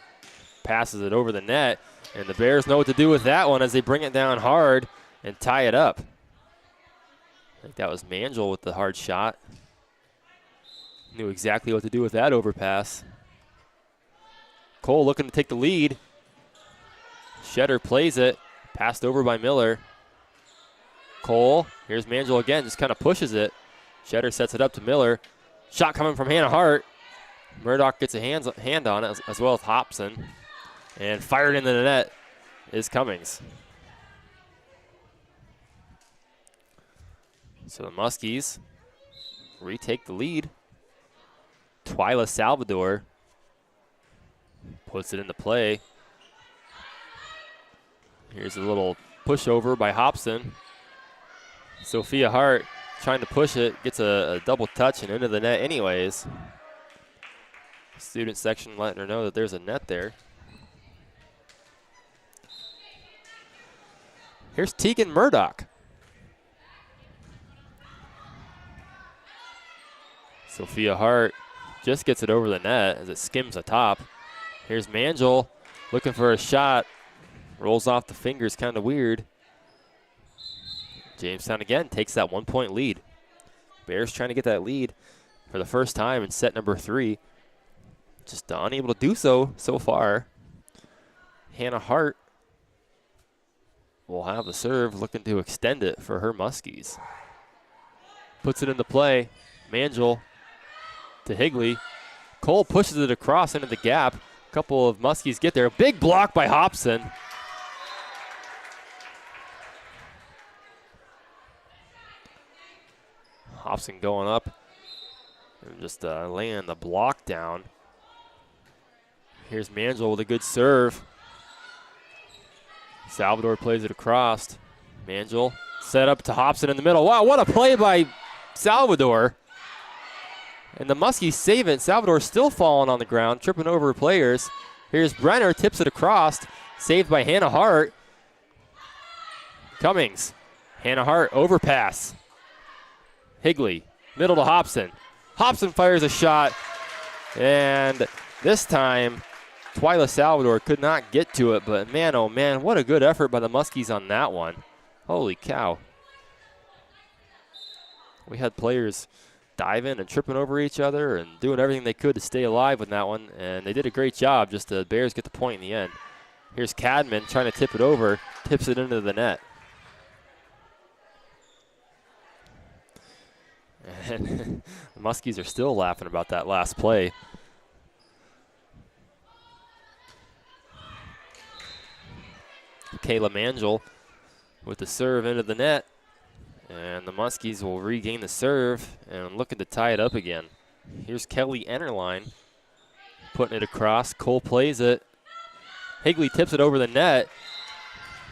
passes it over the net, and the Bears know what to do with that one as they bring it down hard and tie it up. I think that was Mangel with the hard shot. Knew exactly what to do with that overpass. Cole looking to take the lead. Shetter plays it, passed over by Miller. Cole, here's Mangel again, just kind of pushes it. Shetter sets it up to Miller. Shot coming from Hannah Hart. Murdoch gets a hand on it, as well as Hobson. And fired into the net is Cummings. So the Muskies retake the lead. Twyla Salvador puts it into play. Here's a little pushover by Hobson. Sophia Hart trying to push it, gets a double touch and into the net anyways. Student section letting her know that there's a net there. Here's Tegan Murdoch. Sophia Hart just gets it over the net as it skims the top. Here's Mangel looking for a shot. Rolls off the fingers, kind of weird. Jamestown again takes that 1-point lead. Bears trying to get that lead for the first time in set number 3. Just unable to do so far. Hannah Hart will have the serve, looking to extend it for her Muskies. Puts it into play. Mangel to Higley. Cole pushes it across into the gap. A couple of Muskies get there. Big block by Hobson. Hobson going up and just laying the block down. Here's Mangel with a good serve. Salvador plays it across. Mangel set up to Hobson in the middle. Wow, what a play by Salvador. And the Muskies save it. Salvador still falling on the ground, tripping over players. Here's Brenner, tips it across. Saved by Hannah Hart. Cummings. Hannah Hart, overpass. Higley, middle to Hobson. Hobson fires a shot. And this time, Twyla Salvador could not get to it. But man, oh man, what a good effort by the Muskies on that one. Holy cow. We had players diving and tripping over each other and doing everything they could to stay alive with that one, and they did a great job. Just the Bears get the point in the end. Here's Cadman trying to tip it over, tips it into the net. And the Muskies are still laughing about that last play. Kayla Mangel with the serve into the net. And the Muskies will regain the serve and looking to tie it up again. Here's Kelly Enterline putting it across. Cole plays it. Higley tips it over the net.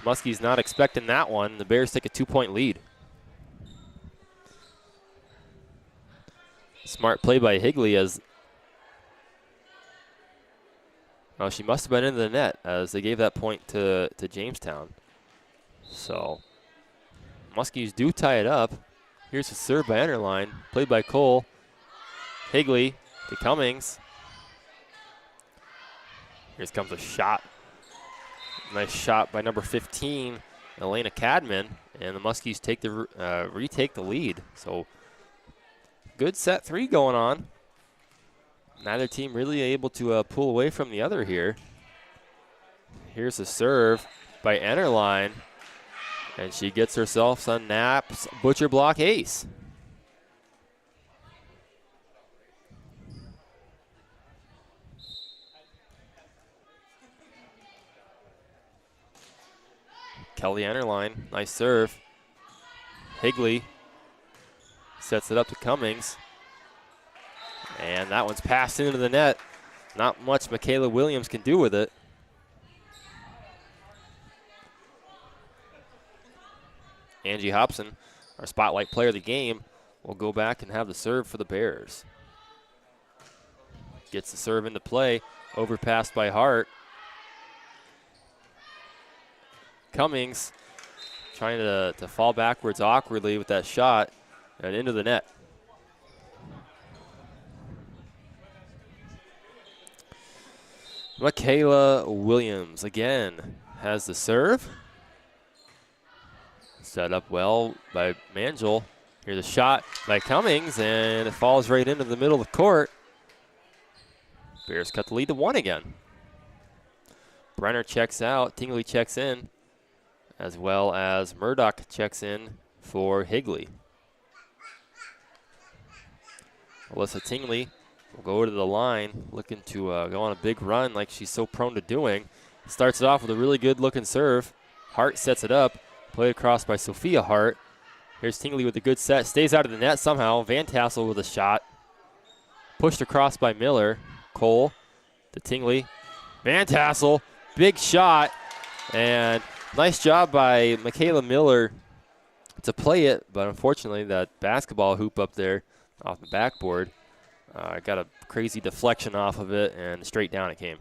Muskies not expecting that one. The Bears take a 2-point lead. Smart play by Higley as she must have been into the net as they gave that point to Jamestown. So Muskies do tie it up. Here's a serve by Enterline, played by Cole. Higley to Cummings. Here comes a shot. Nice shot by number 15, Elena Cadman, and the Muskies retake the lead. So good set 3 going on. Neither team really able to pull away from the other here. Here's a serve by Enterline. And she gets herself a Knapp's Butcher Block ace. Kelly Enterline, nice serve. Higley sets it up to Cummings. And that one's passed into the net. Not much Michaela Williams can do with it. Angie Hobson, our spotlight player of the game, will go back and have the serve for the Bears. Gets the serve into play, overpassed by Hart. Cummings trying to fall backwards awkwardly with that shot and into the net. Michaela Williams again has the serve. Set up well by Mangel. Here's a shot by Cummings, and it falls right into the middle of the court. Bears cut the lead to 1 again. Brenner checks out. Tingley checks in, as well as Murdoch checks in for Higley. Alyssa Tingley will go to the line, looking to go on a big run like she's so prone to doing. Starts it off with a really good-looking serve. Hart sets it up. Played across by Sophia Hart. Here's Tingley with a good set. Stays out of the net somehow. Van Tassel with a shot. Pushed across by Miller. Cole to Tingley. Van Tassel. Big shot. And nice job by Michaela Miller to play it. But unfortunately, that basketball hoop up there off the backboard got a crazy deflection off of it, and straight down it came.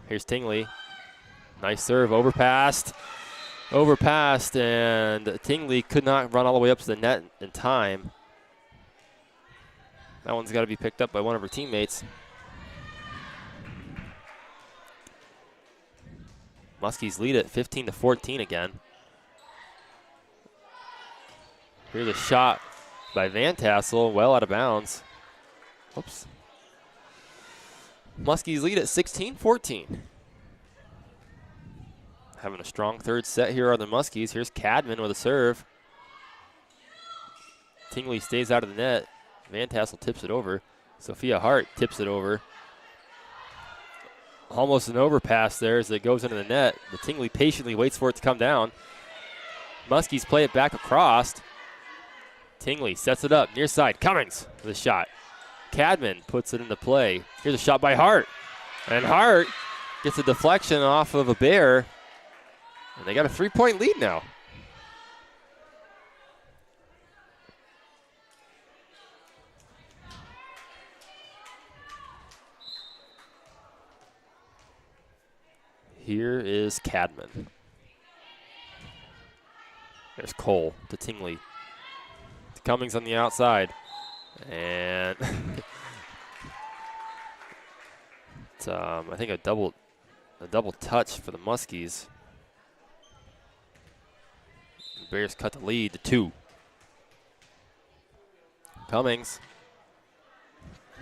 Here's Tingley. Nice serve. Overpassed, and Tingley could not run all the way up to the net in time. That one's got to be picked up by one of her teammates. Muskies lead it 15-14 again. Here's a shot by Van Tassel, well out of bounds. Oops. Muskies lead at 16-14. Having a strong third set here on the Muskies. Here's Cadman with a serve. Tingley stays out of the net. Van Tassel tips it over. Sophia Hart tips it over. Almost an overpass there as it goes into the net. But Tingley patiently waits for it to come down. Muskies play it back across. Tingley sets it up near side. Cummings with a shot. Cadman puts it into play. Here's a shot by Hart. And Hart gets a deflection off of a Bear. And they got a 3-point lead now. Here is Cadman. There's Cole to Tingley. To Cummings on the outside. And it's, I think a double touch for the Muskies. The Bears cut the lead to 2. Cummings.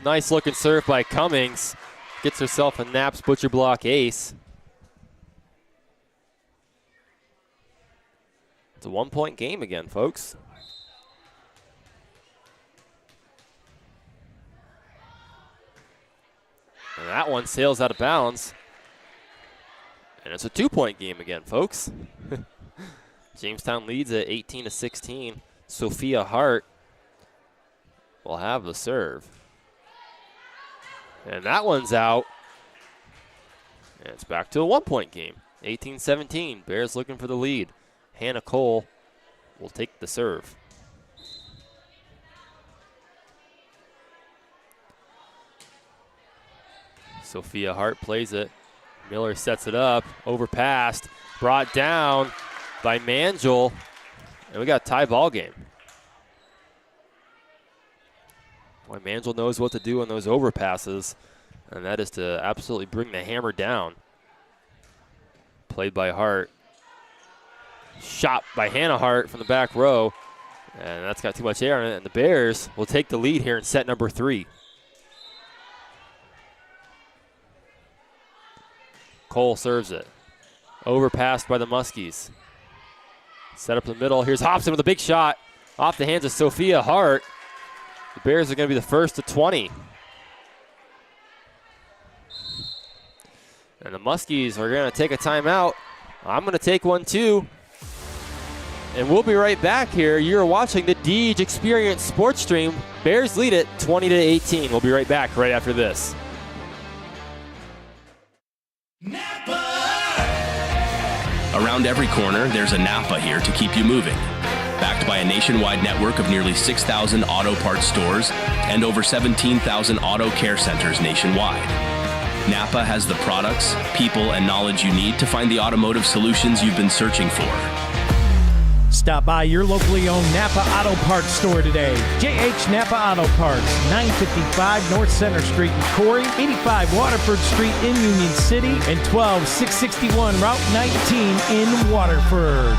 Nice looking serve by Cummings. Gets herself a Naps Butcher Block ace. It's a 1-point game again, folks. And that one sails out of bounds. And it's a 2-point game again, folks. Jamestown leads at 18-16. Sophia Hart will have the serve. And that one's out. And it's back to a 1-point game. 18-17. Bears looking for the lead. Hannah Cole will take the serve. Sophia Hart plays it. Miller sets it up. Overpassed. Brought down by Mangel. And we got a tie ball game. Boy, Mangel knows what to do on those overpasses. And that is to absolutely bring the hammer down. Played by Hart. Shot by Hannah Hart from the back row. And that's got too much air on it. And the Bears will take the lead here in set number 3. Cole serves it. Overpassed by the Muskies. Set up the middle. Here's Hobson with a big shot off the hands of Sophia Hart. The Bears are going to be the first to 20. And the Muskies are going to take a timeout. I'm going to take one too. And we'll be right back here. You're watching the Deej Experience Sports Stream. Bears lead it 20-18. We'll be right back right after this. Around every corner, there's a Napa here to keep you moving. Backed by a nationwide network of nearly 6,000 auto parts stores and over 17,000 auto care centers nationwide. Napa has the products, people, and knowledge you need to find the automotive solutions you've been searching for. Stop by your locally owned Napa Auto Parts store today. JH Napa Auto Parts, 955 North Center Street in Corey, 85 Waterford Street in Union City, and 12661 Route 19 in Waterford.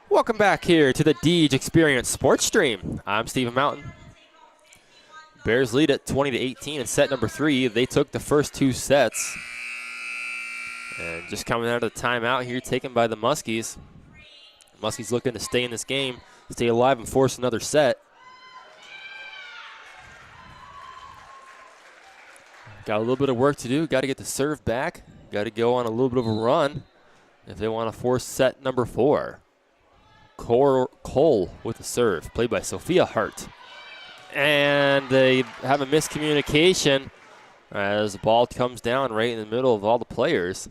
Welcome back here to the Deej Experience Sports Stream. I'm Stephen Mountain. Bears lead at 20-18 in set number 3. They took the first 2 sets. And just coming out of the timeout here, taken by the Muskies. Muskies looking to stay in this game, stay alive, and force another set. Got a little bit of work to do. Got to get the serve back. Got to go on a little bit of a run if they want to force set number 4. Cole with the serve, played by Sophia Hart. And they have a miscommunication as the ball comes down right in the middle of all the players.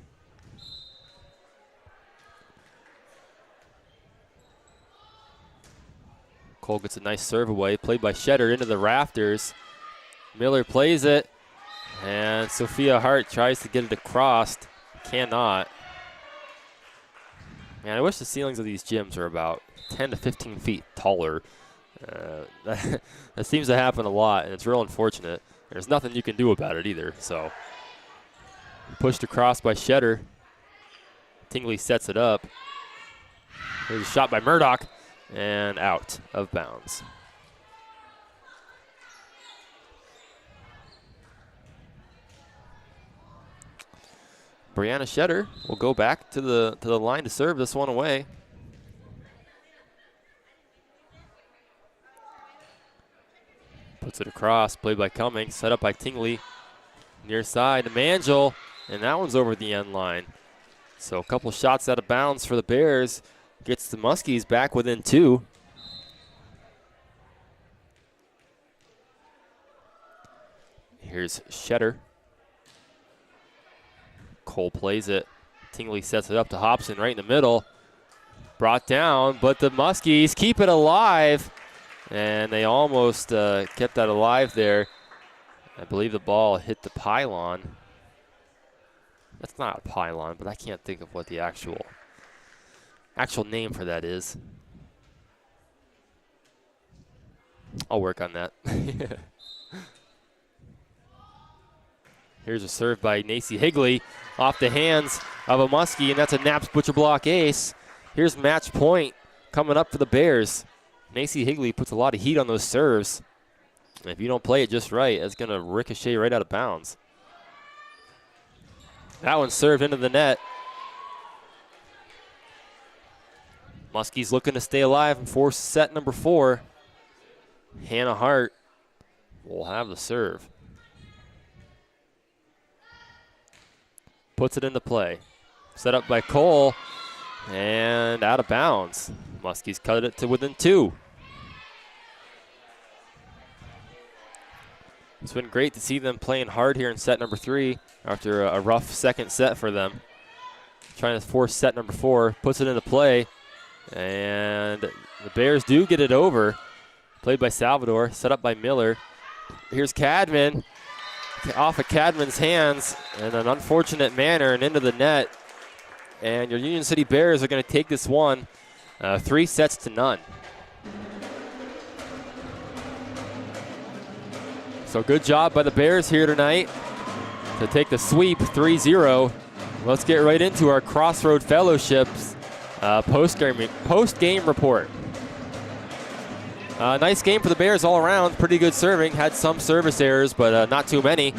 Cole gets a nice serve away, played by Shetter into the rafters. Miller plays it, and Sophia Hart tries to get it across, cannot. Man, I wish the ceilings of these gyms are about 10 to 15 feet taller. That seems to happen a lot, and it's real unfortunate. There's nothing you can do about it either. So, pushed across by Shetter. Tingley sets it up. There's a shot by Murdoch, and out of bounds. Brianna Shetter will go back to the line to serve this one away. Puts it across, played by Cummings, set up by Tingley. Near side to Mangel, and that one's over the end line. So a couple shots out of bounds for the Bears. Gets the Muskies back within 2. Here's Shetter. Cole plays it. Tingley sets it up to Hobson right in the middle. Brought down, but the Muskies keep it alive. And they almost kept that alive there. I believe the ball hit the pylon. That's not a pylon, but I can't think of what the actual name for that is. I'll work on that. Here's a serve by Nacy Higley off the hands of a Muskie, and that's a Naps Butcher Block ace. Here's match point coming up for the Bears. Nacy Higley puts a lot of heat on those serves. And if you don't play it just right, it's going to ricochet right out of bounds. That one served into the net. Muskies looking to stay alive and force set number 4. Hannah Hart will have the serve. Puts it into play. Set up by Cole and out of bounds. Muskies cut it to within 2. It's been great to see them playing hard here in set number 3 after a rough second set for them. Trying to force set number 4, puts it into play, and the Bears do get it over. Played by Salvador, set up by Miller. Here's Cadman, off of Cadman's hands in an unfortunate manner and into the net. And your Union City Bears are going to take this one 3-0. So good job by the Bears here tonight to take the sweep 3-0. Let's get right into our Crossroad Fellowships post-game report. Nice game for the Bears all around. Pretty good serving. Had some service errors, but not too many.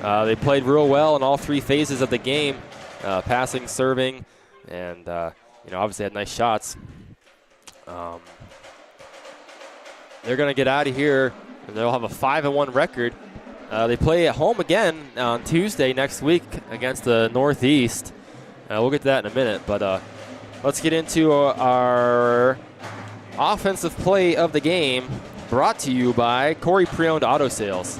They played real well in all 3 phases of the game. Passing, serving, and obviously had nice shots. They're going to get out of here, and they'll have a 5-1 record. They play at home again on Tuesday next week against the Northeast. We'll get to that in a minute, but let's get into our offensive play of the game, brought to you by Corey Pre-Owned Auto Sales.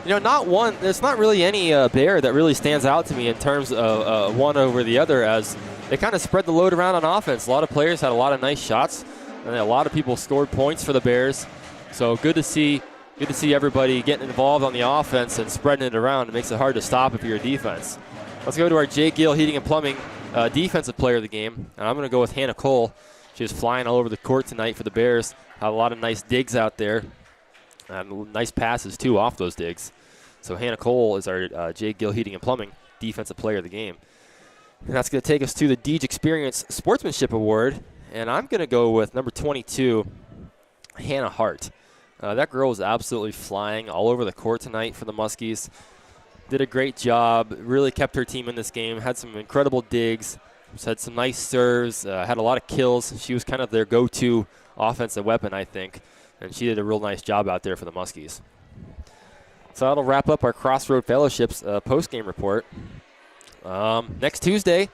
There's not really any Bear that really stands out to me in terms of one over the other, as they kind of spread the load around on offense. A lot of players had a lot of nice shots, and a lot of people scored points for the Bears. So good to see everybody getting involved on the offense and spreading it around. It makes it hard to stop if you're a defense. Let's go to our Jay Gill Heating and Plumbing defensive player of the game. And I'm going to go with Hannah Cole. She was flying all over the court tonight for the Bears. Had a lot of nice digs out there. Nice passes, too, off those digs. So Hannah Cole is our Jay Gill Heating and Plumbing defensive player of the game. And that's going to take us to the Deej Experience Sportsmanship Award. And I'm going to go with number 22, Hannah Hart. That girl was absolutely flying all over the court tonight for the Muskies. Did a great job, really kept her team in this game, had some incredible digs, had some nice serves, had a lot of kills. She was kind of their go-to offensive weapon, I think, and she did a real nice job out there for the Muskies. So that'll wrap up our Crossroad Fellowships post-game report. Next Tuesday,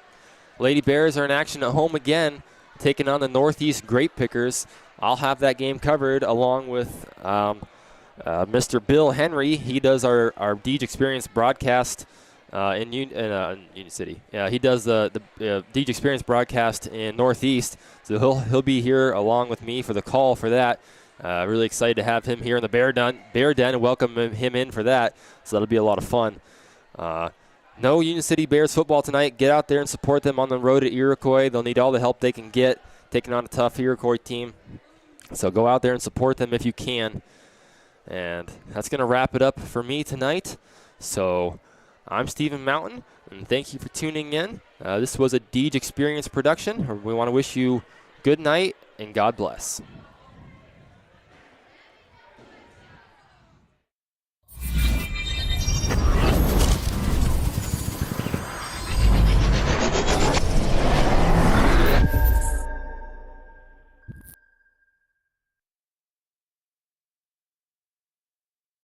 Lady Bears are in action at home again, taking on the Northeast Grape Pickers. I'll have that game covered along with Mr. Bill Henry. He does our Deej Experience broadcast in Union City. Yeah, he does the Deej Experience broadcast in Northeast. So he'll be here along with me for the call for that. Really excited to have him here in the Bear Den and welcome him in for that. So that'll be a lot of fun. No Union City Bears football tonight. Get out there and support them on the road at Iroquois. They'll need all the help they can get taking on a tough Iroquois team. So go out there and support them if you can. And that's going to wrap it up for me tonight. So I'm Stephen Mountain, and thank you for tuning in. This was a Deej Experience production. We want to wish you good night and God bless.